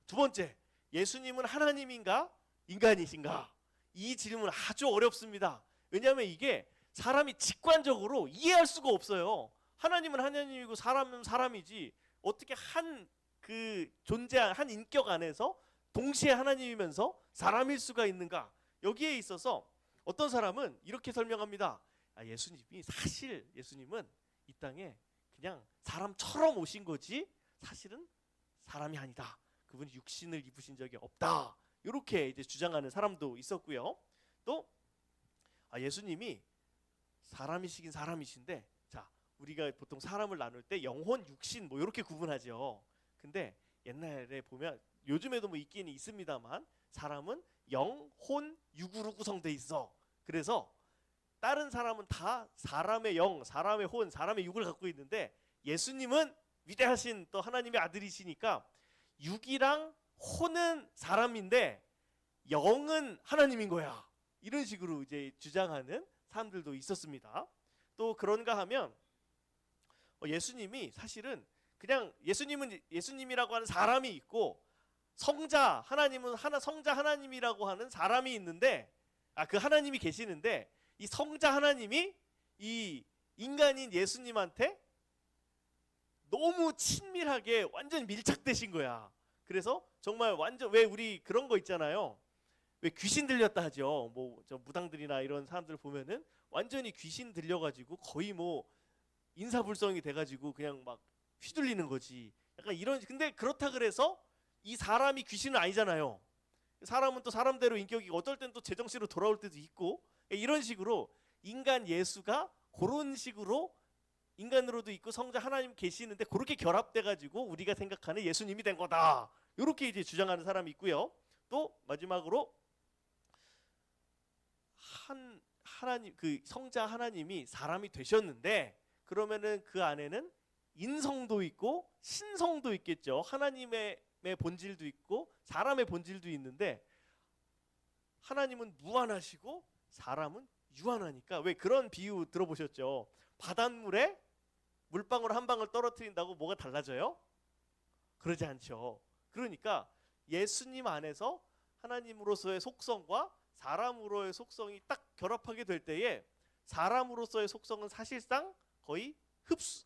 두 번째, 예수님은 하나님인가 인간이신가? 이 질문 아주 어렵습니다. 왜냐하면 이게 사람이 직관적으로 이해할 수가 없어요. 하나님은 하나님이고 사람은 사람이지 어떻게 한 그 존재한 한 인격 안에서 동시에 하나님이면서 사람일 수가 있는가? 여기에 있어서 어떤 사람은 이렇게 설명합니다. 예수님은 이 땅에 그냥 사람처럼 오신 거지 사실은 사람이 아니다. 그분이 육신을 입으신 적이 없다. 이렇게 이제 주장하는 사람도 있었고요. 또 예수님이 사람이시긴 사람이신데, 자, 우리가 보통 사람을 나눌 때 영혼, 육신 뭐 이렇게 구분하죠. 근데 옛날에 보면 요즘에도 뭐 있긴 있습니다만 사람은 영, 혼, 육으로 구성돼 있어. 그래서 다른 사람은 다 사람의 영, 사람의 혼, 사람의 육을 갖고 있는데 예수님은 위대하신 또 하나님의 아들이시니까 육이랑 혼은 사람인데 영은 하나님인 거야. 이런 식으로 이제 주장하는 사람들도 있었습니다. 또 그런가 하면 예수님이 사실은 그냥 예수님이라고 하는 사람이 있고 성자 하나님은 성자 하나님이라고 하는 사람이 있는데 그 하나님이 계시는데 이 성자 하나님이 이 인간인 예수님한테 너무 친밀하게 완전 밀착되신 거야. 그래서 정말 완전 왜 우리 그런 거 있잖아요. 왜 귀신 들렸다 하죠. 뭐 저 무당들이나 이런 사람들 보면은 완전히 귀신 들려가지고 거의 뭐 인사불성이 돼가지고 그냥 막 휘둘리는 거지. 약간 이런. 근데 그렇다 그래서 이 사람이 귀신은 아니잖아요. 사람은 또 사람대로 인격이 어떨 땐 또 제정신으로 돌아올 때도 있고 이런 식으로 인간 예수가 그런 식으로 인간으로도 있고 성자 하나님 계시는데 그렇게 결합돼가지고 우리가 생각하는 예수님이 된 거다. 이렇게 이제 주장하는 사람이 있고요. 또 마지막으로 하나님 그 성자 하나님이 사람이 되셨는데 그러면은 그 안에는 인성도 있고 신성도 있겠죠. 하나님의 본질도 있고 사람의 본질도 있는데 하나님은 무한하시고 사람은 유한하니까 왜 그런 비유 들어보셨죠? 바닷물에 물방울 한 방울 떨어뜨린다고 뭐가 달라져요? 그러지 않죠. 그러니까 예수님 안에서 하나님으로서의 속성과 사람으로의 속성이 딱 결합하게 될 때에 사람으로서의 속성은 사실상 거의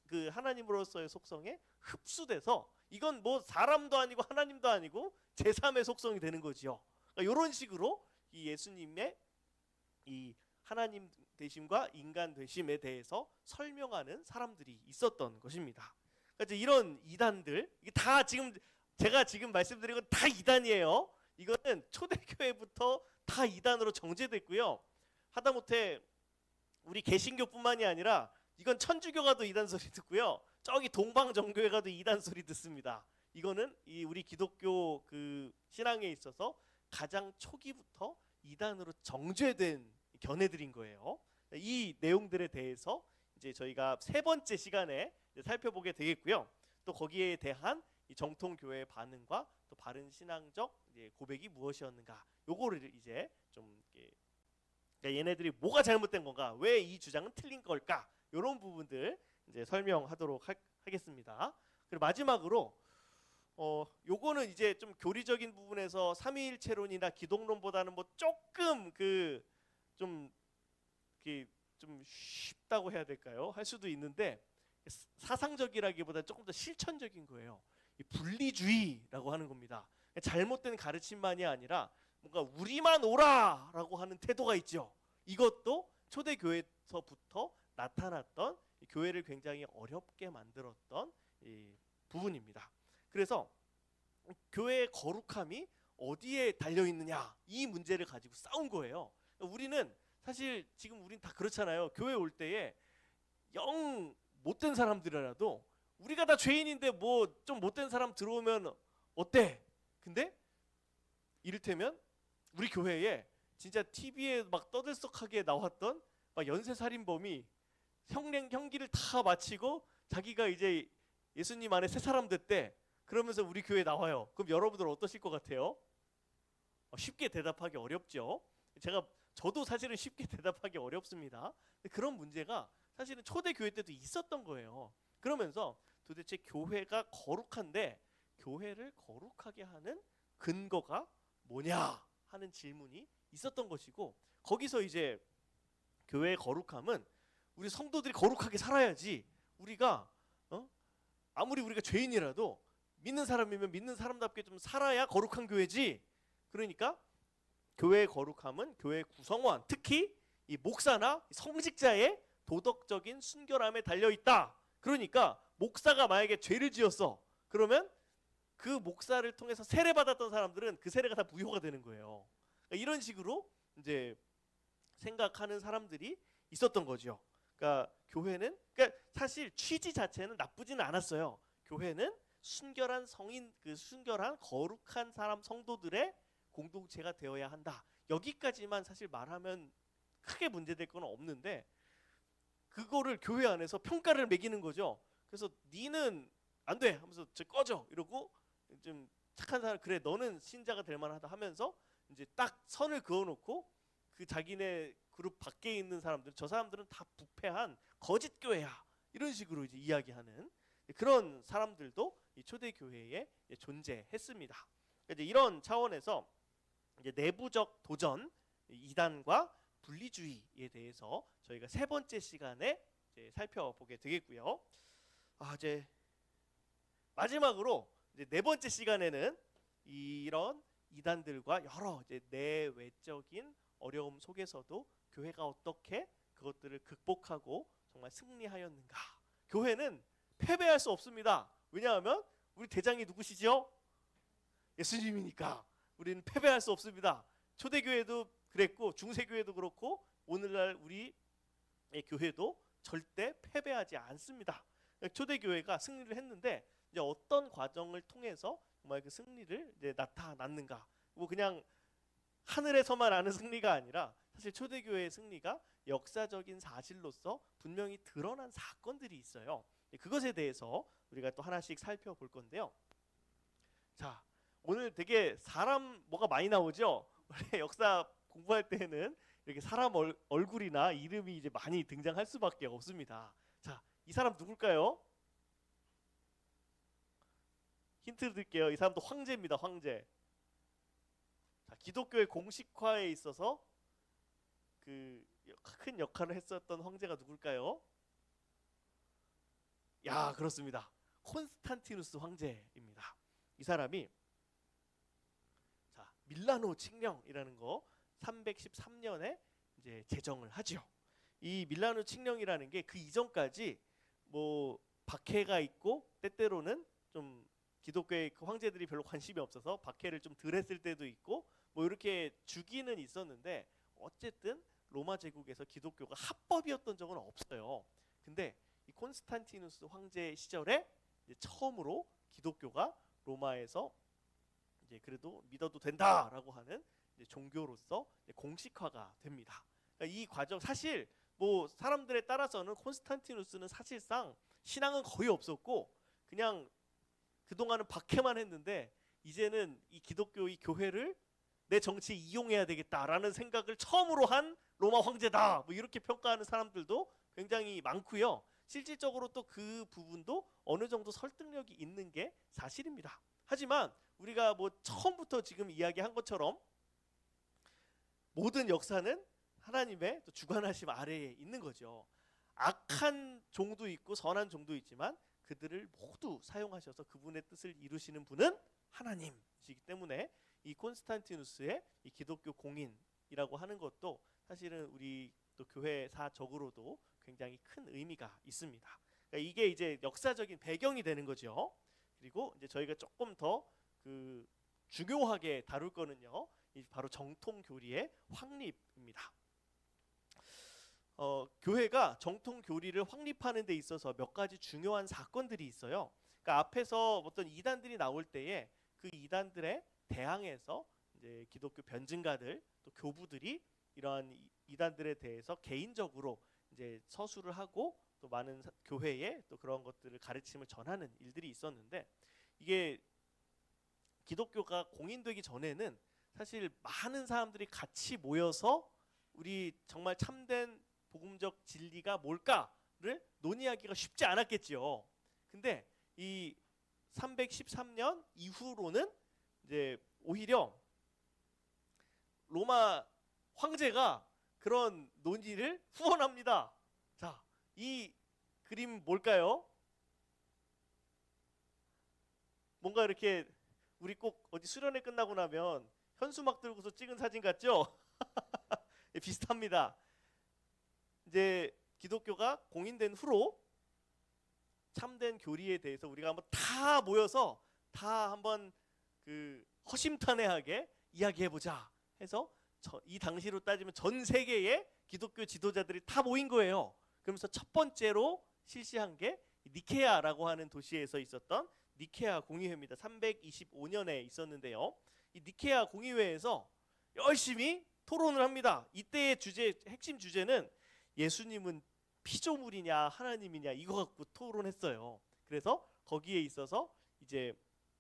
그 하나님으로서의 속성에 흡수돼서 이건 뭐 사람도 아니고 하나님도 아니고 제3의 속성이 되는 거지요. 그러니까 이런 식으로 이 예수님의 이 하나님 되심과 인간 되심에 대해서 설명하는 사람들이 있었던 것입니다. 그러니까 이런 이단들 이게 다 지금 제가 지금 말씀드린 건 다 이단이에요. 이거는 초대교회부터 다 이단으로 정제됐고요. 하다못해 우리 개신교뿐만이 아니라 이건 천주교가도 이단 소리 듣고요. 저기 동방정교회가도 이단 소리 듣습니다. 이거는 이 우리 기독교 그 신앙에 있어서 가장 초기부터 이단으로 정제된 견해드린 거예요. 이 내용들에 대해서 이제 저희가 세 번째 시간에 이제 살펴보게 되겠고요. 또 거기에 대한 이 정통 교회의 반응과 또 바른 신앙적 이제 고백이 무엇이었는가, 요거를 이제 좀 이렇게 그러니까 얘네들이 뭐가 잘못된 건가, 왜 이 주장은 틀린 걸까, 이런 부분들 이제 설명하도록 하겠습니다. 그리고 마지막으로 요거는 이제 좀 교리적인 부분에서 삼위일체론이나 기독론보다는 뭐 조금 좀 좀 쉽다고 해야 될까요? 할 수도 있는데 사상적이라기보다 조금 더 실천적인 거예요. 이 분리주의라고 하는 겁니다. 잘못된 가르침만이 아니라 뭔가 우리만 오라라고 하는 태도가 있죠. 이것도 초대교회에서부터 나타났던 교회를 굉장히 어렵게 만들었던 이 부분입니다. 그래서 교회의 거룩함이 어디에 달려 있느냐, 이 문제를 가지고 싸운 거예요. 우리는 사실 지금 우린 다 그렇잖아요. 교회 올 때에 영 못된 사람들이라도 우리가 다 죄인인데 뭐 좀 못된 사람 들어오면 어때? 근데 이를테면 우리 교회에 진짜 TV에 막 떠들썩하게 나왔던 막 연쇄살인범이 형기를 다 마치고 자기가 이제 예수님 안에 새 사람 됐대. 그러면서 우리 교회에 나와요. 그럼 여러분들 어떠실 것 같아요? 쉽게 대답하기 어렵죠. 저도 사실은 쉽게 대답하기 어렵습니다. 그런 문제가 사실은 초대교회 때도 있었던 거예요. 그러면서 도대체 교회가 거룩한데 교회를 거룩하게 하는 근거가 뭐냐 하는 질문이 있었던 것이고, 거기서 이제 교회의 거룩함은 우리 성도들이 거룩하게 살아야지, 우리가 아무리 우리가 죄인이라도 믿는 사람이면 믿는 사람답게 좀 살아야 거룩한 교회지. 그러니까 교회의 거룩함은 교회 구성원, 특히 이 목사나 성직자의 도덕적인 순결함에 달려 있다. 그러니까 목사가 만약에 죄를 지었어, 그러면 그 목사를 통해서 세례받았던 사람들은 그 세례가 다 무효가 되는 거예요. 그러니까 이런 식으로 이제 생각하는 사람들이 있었던 거죠. 그러니까 교회는, 그러니까 사실 취지 자체는 나쁘지는 않았어요. 교회는 순결한 성인, 순결한 거룩한 사람, 성도들의 공동체가 되어야 한다. 여기까지만 사실 말하면 크게 문제될 건 없는데, 그거를 교회 안에서 평가를 매기는 거죠. 그래서 니는 안 돼 하면서 저 꺼져 이러고, 좀 착한 사람, 그래 너는 신자가 될 만하다 하면서 이제 딱 선을 그어놓고 그 자기네 그룹 밖에 있는 사람들, 저 사람들은 다 부패한 거짓 교회야, 이런 식으로 이제 이야기하는 그런 사람들도 이 초대 교회에 존재했습니다. 이제 이런 차원에서 이제 내부적 도전, 이단과 분리주의에 대해서 저희가 세 번째 시간에 이제 살펴보게 되겠고요. 이제 마지막으로 이제 네 번째 시간에는 이런 이단들과 여러 이제 내외적인 어려움 속에서도 교회가 어떻게 그것들을 극복하고 정말 승리하였는가. 교회는 패배할 수 없습니다. 왜냐하면 우리 대장이 누구시죠? 예수님이니까 우리는 패배할 수 없습니다. 초대교회도 그랬고 중세교회도 그렇고 오늘날 우리 교회도 절대 패배하지 않습니다. 초대교회가 승리를 했는데 이제 어떤 과정을 통해서 정말 그 승리를 이제 나타났는가? 뭐 그냥 하늘에서만 아는 승리가 아니라 사실 초대교회의 승리가 역사적인 사실로서 분명히 드러난 사건들이 있어요. 그것에 대해서 우리가 또 하나씩 살펴볼 건데요. 자, 오늘 되게 사람 뭐가 많이 나오죠? 원래 역사 공부할 때는 이렇게 사람 얼굴이나 이름이 이제 많이 등장할 수밖에 없습니다. 자, 이 사람 누굴까요? 힌트 드릴게요. 이 사람도 황제입니다. 황제. 자, 기독교의 공식화에 있어서 그 큰 역할을 했었던 황제가 누굴까요? 야, 그렇습니다. 콘스탄티누스 황제입니다. 이 사람이 자, 밀라노 칙령이라는 거 313년에 이제 제정을 하죠. 이 밀라노 칙령이라는 게 그 이전까지 뭐 박해가 있고 때때로는 좀 기독교의 그 황제들이 별로 관심이 없어서 박해를 좀 덜 했을 때도 있고 뭐 이렇게 주기는 있었는데, 어쨌든 로마 제국에서 기독교가 합법이었던 적은 없어요. 근데 이 콘스탄티누스 황제 시절에 이제 처음으로 기독교가 로마에서 이제 그래도 믿어도 된다라고 하는 이제 종교로서 이제 공식화가 됩니다. 그러니까 이 과정 사실 뭐 사람들에 따라서는 콘스탄티누스는 사실상 신앙은 거의 없었고 그냥 그동안은 박해만 했는데 이제는 이 기독교 이 교회를 내 정치에 이용해야 되겠다라는 생각을 처음으로 한 로마 황제다. 뭐 이렇게 평가하는 사람들도 굉장히 많고요. 실질적으로 또 그 부분도 어느 정도 설득력이 있는 게 사실입니다. 하지만 우리가 뭐 처음부터 지금 이야기한 것처럼 모든 역사는 하나님의 또 주관하심 아래에 있는 거죠. 악한 종도 있고 선한 종도 있지만 그들을 모두 사용하셔서 그분의 뜻을 이루시는 분은 하나님이시기 때문에 이 콘스탄티누스의 이 기독교 공인이라고 하는 것도 사실은 우리 또 교회사적으로도 굉장히 큰 의미가 있습니다. 그러니까 이게 이제 역사적인 배경이 되는 거죠. 그리고 이제 저희가 조금 더 그 중요하게 다룰 거는요, 바로 정통교리의 확립입니다. 교회가 정통교리를 확립하는 데 있어서 몇 가지 중요한 사건들이 있어요. 그러니까 앞에서 어떤 이단들이 나올 때에 그 이단들에 대항해서 이제 기독교 변증가들 또 교부들이 이러한 이단들에 대해서 개인적으로 이제 서술을 하고 또 많은 교회에 또 그런 것들을 가르침을 전하는 일들이 있었는데, 이게 기독교가 공인되기 전에는 사실 많은 사람들이 같이 모여서 우리 정말 참된 복음적 진리가 뭘까를 논의하기가 쉽지 않았겠지요. 근데 이 313년 이후로는 이제 오히려 로마 황제가 그런 논의를 후원합니다. 자, 이 그림 뭘까요? 뭔가 이렇게 우리 꼭 어디 수련회 끝나고 나면 현수막 들고서 찍은 사진 같죠? 비슷합니다. 이제 기독교가 공인된 후로 참된 교리에 대해서 우리가 한번 다 모여서 다 한번 그 허심탄회하게 이야기해보자 해서 이 당시로 따지면 전 세계의 기독교 지도자들이 다 모인 거예요. 그러면서 첫 번째로 실시한 게 니케아라고 하는 도시에서 있었던 니케아 공의회입니다. 325년에 있었는데요. 이 니케아 공의회에서 열심히 토론을 합니다. 이때의 핵심 주제는 예수님은 피조물이냐 하나님이냐 이거 갖고 토론했어요. 그래서 거기에 있어서 이제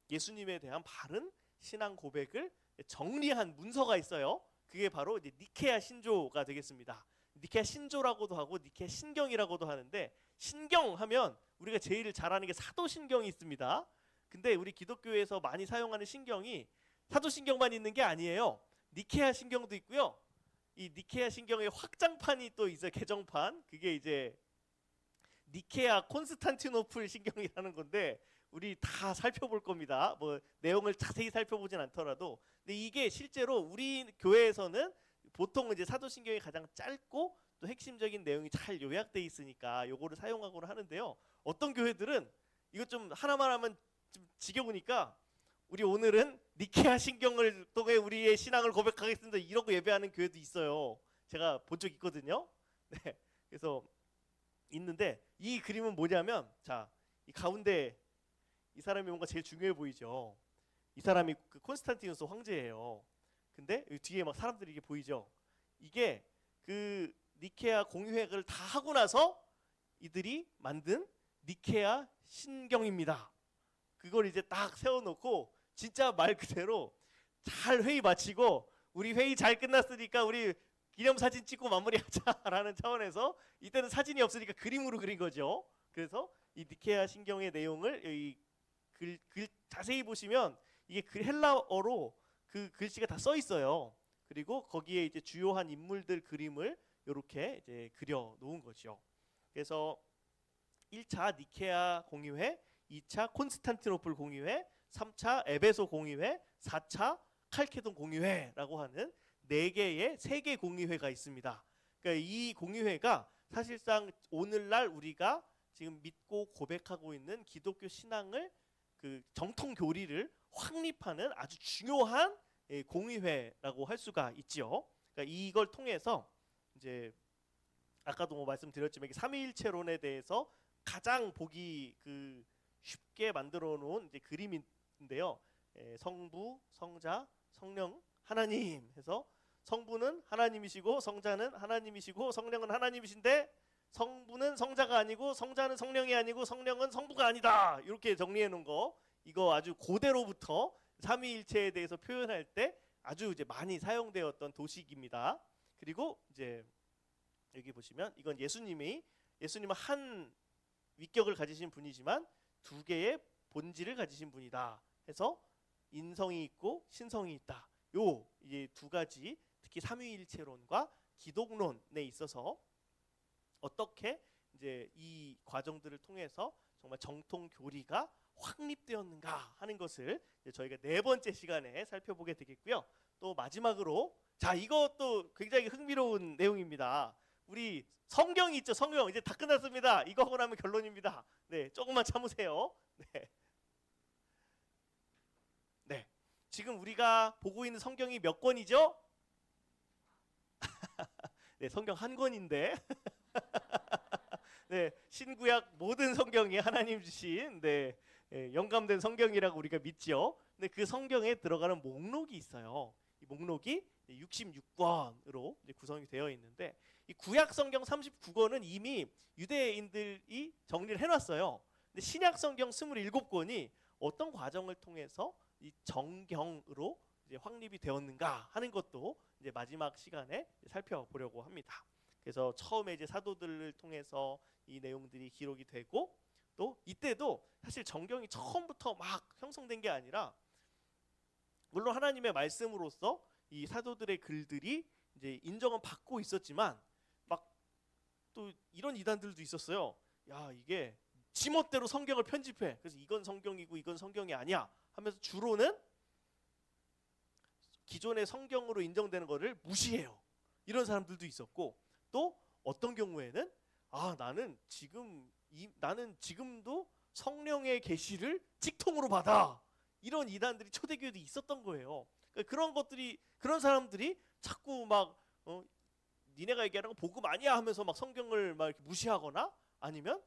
예수님에 대한 바른 신앙 고백을 정리한 문서가 있어요. 그게 바로 이제 니케아 신조가 되겠습니다. 니케아 신조라고도 하고 니케아 신경이라고도 하는데, 신경 하면 우리가 제일 잘 아는 게 사도신경이 있습니다. 근데 우리 기독교에서 많이 사용하는 신경이 사도신경만 있는 게 아니에요. 니케아 신경도 있고요. 이 니케아 신경의 확장판이 또 있어요. 개정판. 그게 이제 니케아 콘스탄티노플 신경이라는 건데 우리 다 살펴볼 겁니다. 뭐 내용을 자세히 살펴보진 않더라도, 근데 이게 실제로 우리 교회에서는 보통 이제 사도신경이 가장 짧고 또 핵심적인 내용이 잘 요약돼 있으니까 요거를 사용하고는 하는데요. 어떤 교회들은 이거 좀 하나만 하면 좀 지겨우니까 우리 오늘은 니케아 신경을 통해 우리의 신앙을 고백하겠습니다 이러고 예배하는 교회도 있어요. 제가 본 적 있거든요. 네, 그래서 있는데 이 그림은 뭐냐면, 자, 이 가운데 이 사람이 뭔가 제일 중요해 보이죠. 이 사람이 그 콘스탄티누스 황제예요. 근데 이 뒤에 막 사람들이 이게 보이죠. 이게 그 니케아 공의회를 다 하고 나서 이들이 만든 니케아 신경입니다. 그걸 이제 딱 세워놓고 진짜 말 그대로 잘 회의 마치고 우리 회의 잘 끝났으니까 우리 기념사진 찍고 마무리하자라는 차원에서 이때는 사진이 없으니까 그림으로 그린 거죠. 그래서 이 니케아 신경의 내용을 이 글 자세히 보시면 이게 헬라어로 그 글씨가 다 써 있어요. 그리고 거기에 이제 주요한 인물들 그림을 이렇게 이제 그려 놓은 거죠. 그래서 1차 니케아 공의회, 2차 콘스탄티노플 공의회, 3차 에베소 공의회, 4차 칼케돈 공의회라고 하는 4개의 세계 공의회가 있습니다. 그러니까 이 공의회가 사실상 오늘날 우리가 지금 믿고 고백하고 있는 기독교 신앙을 그 정통 교리를 확립하는 아주 중요한 공의회라고 할 수가 있지요. 그러니까 이걸 통해서 이제 아까도 뭐 말씀드렸지만 삼위일체론에 대해서 가장 보기 그 쉽게 만들어 놓은 이제 그림인데요. 성부, 성자, 성령, 하나님 해서 성부는 하나님이시고 성자는 하나님이시고 성령은 하나님이신데 성부는 성자가 아니고 성자는 성령이 아니고 성령은 성부가 아니다. 이렇게 정리해 놓은 거, 이거 아주 고대로부터 삼위일체에 대해서 표현할 때 아주 이제 많이 사용되었던 도식입니다. 그리고 이제 여기 보시면 이건 예수님은 한 위격을 가지신 분이지만 두 개의 본질을 가지신 분이다 해서 인성이 있고 신성이 있다. 요 이제 두 가지, 특히 삼위일체론과 기독론에 있어서 어떻게 이제 이 과정들을 통해서 정말 정통 교리가 확립되었는가 하는 것을 저희가 네 번째 시간에 살펴보게 되겠고요. 또 마지막으로, 자, 이것도 굉장히 흥미로운 내용입니다. 우리 성경이 있죠. 성경 이제 다 끝났습니다. 이거 하고 나면 결론입니다. 네, 조금만 참으세요. 네. 네. 지금 우리가 보고 있는 성경이 몇 권이죠? 네, 성경 한 권인데. 네, 신구약 모든 성경이 하나님 주신 영감된 성경이라고 우리가 믿죠. 근데 그 성경에 들어가는 목록이 있어요. 이 목록이 66권으로 구성이 되어 있는데, 이 구약 성경 39권은 이미 유대인들이 정리를 해놨어요. 근데 신약 성경 27권이 어떤 과정을 통해서 이 정경으로 이제 확립이 되었는가 하는 것도 이제 마지막 시간에 살펴보려고 합니다. 그래서 처음에 이제 사도들을 통해서 이 내용들이 기록이 되고, 또 이때도 사실 정경이 처음부터 막 형성된 게 아니라, 물론 하나님의 말씀으로서 이 사도들의 글들이 이제 인정은 받고 있었지만 막 또 이런 이단들도 있었어요. 야, 이게 지멋대로 성경을 편집해. 그래서 이건 성경이고 이건 성경이 아니야 하면서 주로는 기존의 성경으로 인정되는 거를 무시해요. 이런 사람들도 있었고, 또 어떤 경우에는 나는 지금도 성령의 계시를 직통으로 받아. 이런 이단들이 초대교회도 있었던 거예요. 그러니까 그런 사람들이 자꾸 막 니네가 얘기하는 거 복음 아니야 하면서 막 성경을 막 이렇게 무시하거나, 아니면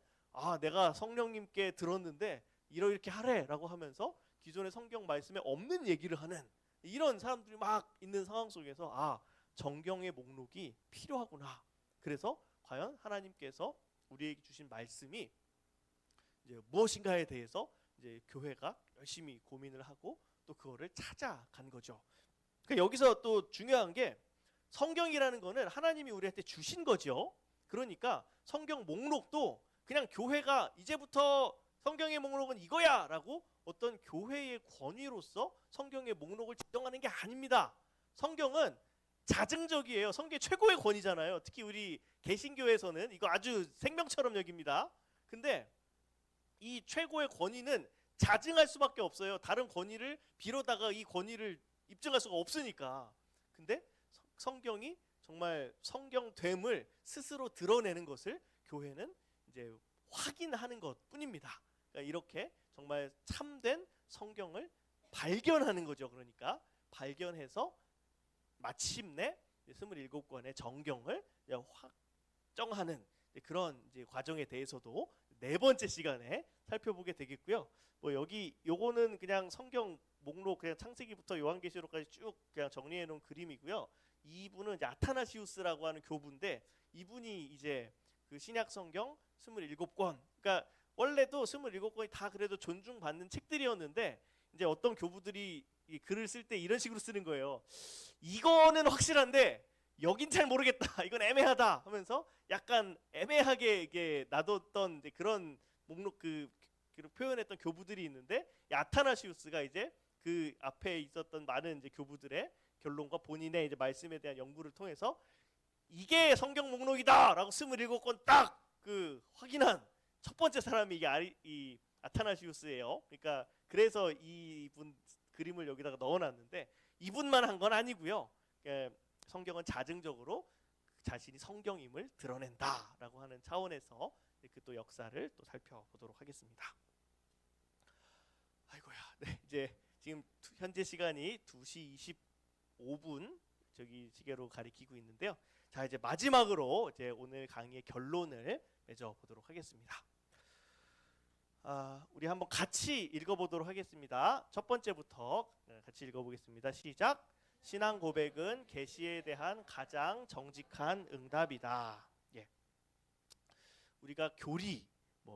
내가 성령님께 들었는데 이렇게 하래라고 하면서 기존의 성경 말씀에 없는 얘기를 하는 이런 사람들이 막 있는 상황 속에서 정경의 목록이 필요하구나. 그래서 과연 하나님께서 우리에게 주신 말씀이 이제 무엇인가에 대해서 이제 교회가 열심히 고민을 하고 또 그거를 찾아간 거죠. 그러니까 여기서 또 중요한 게, 성경이라는 거는 하나님이 우리한테 주신 거죠. 그러니까 성경 목록도 그냥 교회가 이제부터 성경의 목록은 이거야 라고 어떤 교회의 권위로서 성경의 목록을 지정하는 게 아닙니다. 성경은 자증적이에요. 성경의 최고의 권위잖아요. 특히 우리 개신교에서는 이거 아주 생명처럼 여깁니다. 근데 이 최고의 권위는 자증할 수밖에 없어요. 다른 권위를 빌어다가 이 권위를 입증할 수가 없으니까. 근데 성경이 정말 성경됨을 스스로 드러내는 것을 교회는 이제 확인하는 것뿐입니다. 그러니까 이렇게 정말 참된 성경을 발견하는 거죠. 그러니까 발견해서 마침내 27권의 정경을 확정하는 그런 이제 과정에 대해서도 네 번째 시간에 살펴보게 되겠고요. 요거는 그냥 성경 목록, 그냥 창세기부터 요한계시록까지 쭉 그냥 정리해 놓은 그림이고요. 이분은 이제 아타나시우스라고 하는 교부인데, 이분이 이제 그 신약 성경 27권, 그러니까 원래도 27권이 다 그래도 존중받는 책들이었는데, 이제 어떤 교부들이 이 글을 쓸 때 이런 식으로 쓰는 거예요. 이거는 확실한데 여긴 잘 모르겠다. 이건 애매하다 하면서 약간 애매하게 이게 놔뒀던 이제 그런 목록 그 표현했던 교부들이 있는데, 아타나시우스가 이제 그 앞에 있었던 많은 이제 교부들의 결론과 본인의 이제 말씀에 대한 연구를 통해서 이게 성경 목록이다라고 27권 딱 그 확인한 첫 번째 사람이 이 아타나시우스예요. 그러니까 그래서 이분 그림을 여기다가 넣어놨는데, 이분만 한 건 아니고요. 성경은 자증적으로 자신이 성경임을 드러낸다라고 하는 차원에서 그 또 역사를 또 살펴보도록 하겠습니다. 아이고야, 네, 이제 지금 현재 시간이 2시 25분 저기 시계로 가리키고 있는데요. 자, 이제 마지막으로 이제 오늘 강의의 결론을 맺어 보도록 하겠습니다. 우리 한번 같이 읽어보도록 하겠습니다. 첫 번째부터 같이 읽어보겠습니다. 시작. 신앙 고백은 계시에 대한 가장 정직한 응답이다. 예. 우리가 교리,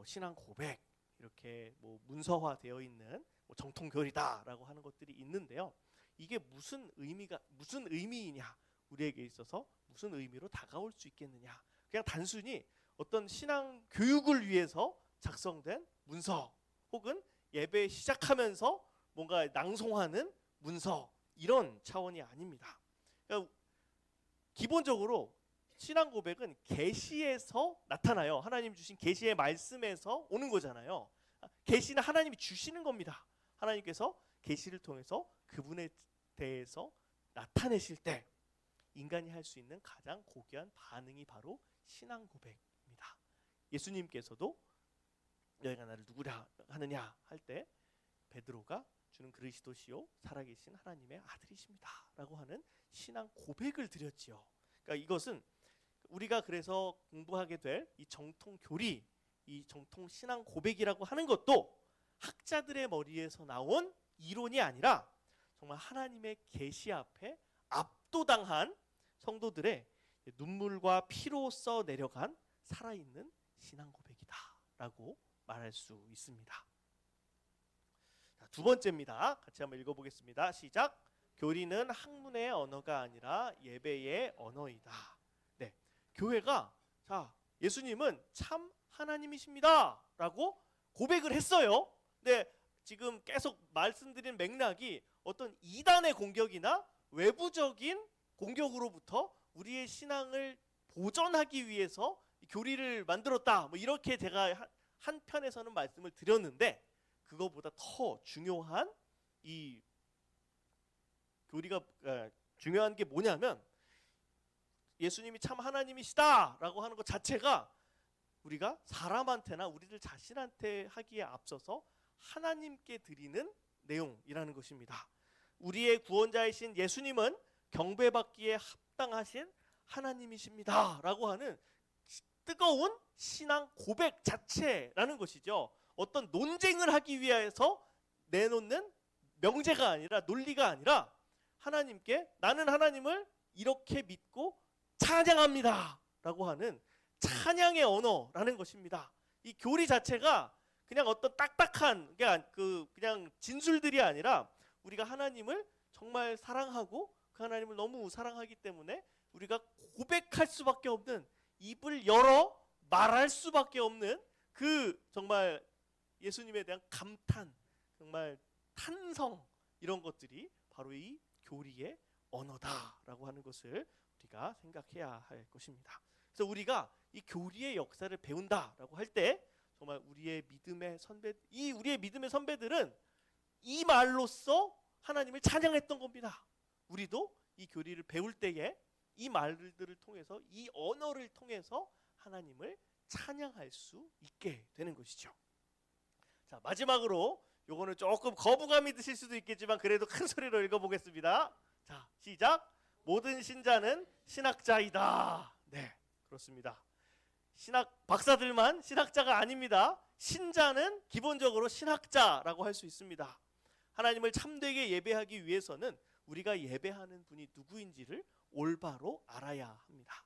신앙 고백 이렇게 문서화 되어 있는 정통 교리다라고 하는 것들이 있는데요. 이게 무슨 의미이냐, 우리에게 있어서 무슨 의미로 다가올 수 있겠느냐? 그냥 단순히 어떤 신앙 교육을 위해서 작성된 문서, 혹은 예배 시작하면서 뭔가 낭송하는 문서, 이런 차원이 아닙니다. 그러니까 기본적으로 신앙 고백은 계시에서 나타나요. 하나님 주신 계시의 말씀에서 오는 거잖아요. 계시는 하나님이 주시는 겁니다. 하나님께서 계시를 통해서 그분에 대해서 나타내실 때 인간이 할 수 있는 가장 고귀한 반응이 바로 신앙 고백입니다. 예수님께서도 너희가 나를 누구라 하느냐 할 때 베드로가 주는 그리스도시요 살아계신 하나님의 아들이십니다 라고 하는 신앙 고백을 드렸지요. 그러니까 이것은 우리가 그래서 공부하게 될 이 정통 교리, 이 정통 신앙 고백이라고 하는 것도 학자들의 머리에서 나온 이론이 아니라 정말 하나님의 계시 앞에 압도당한 성도들의 눈물과 피로 써 내려간 살아있는 신앙 고백이다라고 말할 수 있습니다. 자, 두 번째입니다. 같이 한번 읽어보겠습니다. 시작. 교리는 학문의 언어가 아니라 예배의 언어이다. 네, 교회가 예수님은 참 하나님이십니다라고 고백을 했어요. 네, 지금 계속 말씀드린 맥락이 어떤 이단의 공격이나 외부적인 공격으로부터 우리의 신앙을 보존하기 위해서 교리를 만들었다, 이렇게 제가 한 편에서는 말씀을 드렸는데, 그거보다 더 중요한 이 교리가 중요한 게 뭐냐면, 예수님이 참 하나님이시다라고 하는 것 자체가 우리가 사람한테나 우리들 자신한테 하기에 앞서서 하나님께 드리는 내용이라는 것입니다. 우리의 구원자이신 예수님은 경배받기에 합당하신 하나님이십니다라고 하는 뜨거운 신앙 고백 자체라는 것이죠. 어떤 논쟁을 하기 위해서 내놓는 명제가 아니라, 논리가 아니라, 하나님께 나는 하나님을 이렇게 믿고 찬양합니다 라고 하는 찬양의 언어라는 것입니다. 이 교리 자체가 그냥 어떤 딱딱한 그냥 진술들이 아니라, 우리가 하나님을 정말 사랑하고 그 하나님을 너무 사랑하기 때문에 우리가 고백할 수밖에 없는, 입을 열어 말할 수밖에 없는 그 정말 예수님에 대한 감탄, 정말 탄성, 이런 것들이 바로 이 교리의 언어다라고 하는 것을 우리가 생각해야 할 것입니다. 그래서 우리가 이 교리의 역사를 배운다라고 할 때 정말 우리의 믿음의 선배들은 이 말로써 하나님을 찬양했던 겁니다. 우리도 이 교리를 배울 때에 이 말들을 통해서, 이 언어를 통해서 하나님을 찬양할 수 있게 되는 것이죠. 자, 마지막으로 요거는 조금 거부감이 드실 수도 있겠지만 그래도 큰 소리로 읽어보겠습니다. 자, 시작. 모든 신자는 신학자이다. 네, 그렇습니다. 신학 박사들만 신학자가 아닙니다. 신자는 기본적으로 신학자라고 할 수 있습니다. 하나님을 참되게 예배하기 위해서는 우리가 예배하는 분이 누구인지를 올바로 알아야 합니다.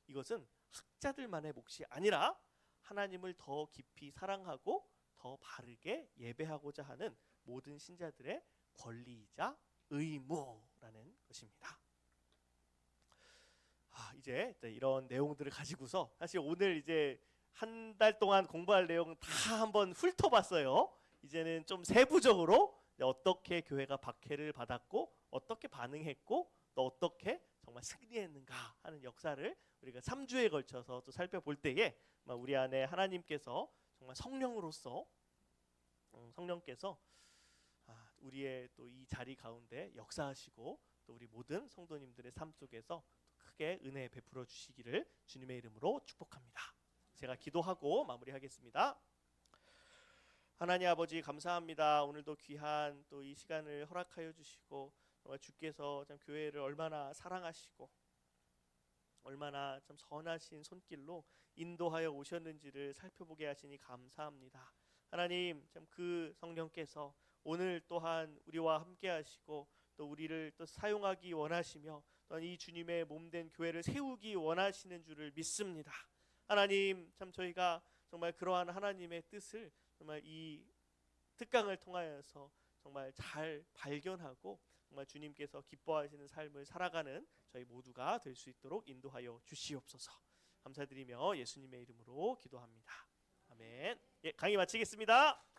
이것은 학자들만의 몫이 아니라 하나님을 더 깊이 사랑하고 더 바르게 예배하고자 하는 모든 신자들의 권리이자 의무라는 것입니다. 이제 이런 내용들을 가지고서 사실 오늘 이제 한 달 동안 공부할 내용 다 한번 훑어봤어요. 이제는 좀 세부적으로 어떻게 교회가 박해를 받았고 어떻게 반응했고 또 어떻게 정말 승리했는가 하는 역사를 우리가 3주에 걸쳐서 또 살펴볼 때에 우리 안에 하나님께서 정말 성령으로서 성령께서 우리의 또 이 자리 가운데 역사하시고 또 우리 모든 성도님들의 삶 속에서 크게 은혜 베풀어 주시기를 주님의 이름으로 축복합니다. 제가 기도하고 마무리하겠습니다. 하나님 아버지, 감사합니다. 오늘도 귀한 또 이 시간을 허락하여 주시고, 정말 주께서 참 교회를 얼마나 사랑하시고 얼마나 참 선하신 손길로 인도하여 오셨는지를 살펴보게 하시니 감사합니다. 하나님, 참 그 성령께서 오늘 또한 우리와 함께 하시고 또 우리를 또 사용하기 원하시며 또한 이 주님의 몸된 교회를 세우기 원하시는 줄을 믿습니다. 하나님, 참 저희가 정말 그러한 하나님의 뜻을 정말 이 특강을 통하여서 정말 잘 발견하고 정말 주님께서 기뻐하시는 삶을 살아가는 저희 모두가 될 수 있도록 인도하여 주시옵소서. 감사드리며 예수님의 이름으로 기도합니다. 아멘. 예, 강의 마치겠습니다.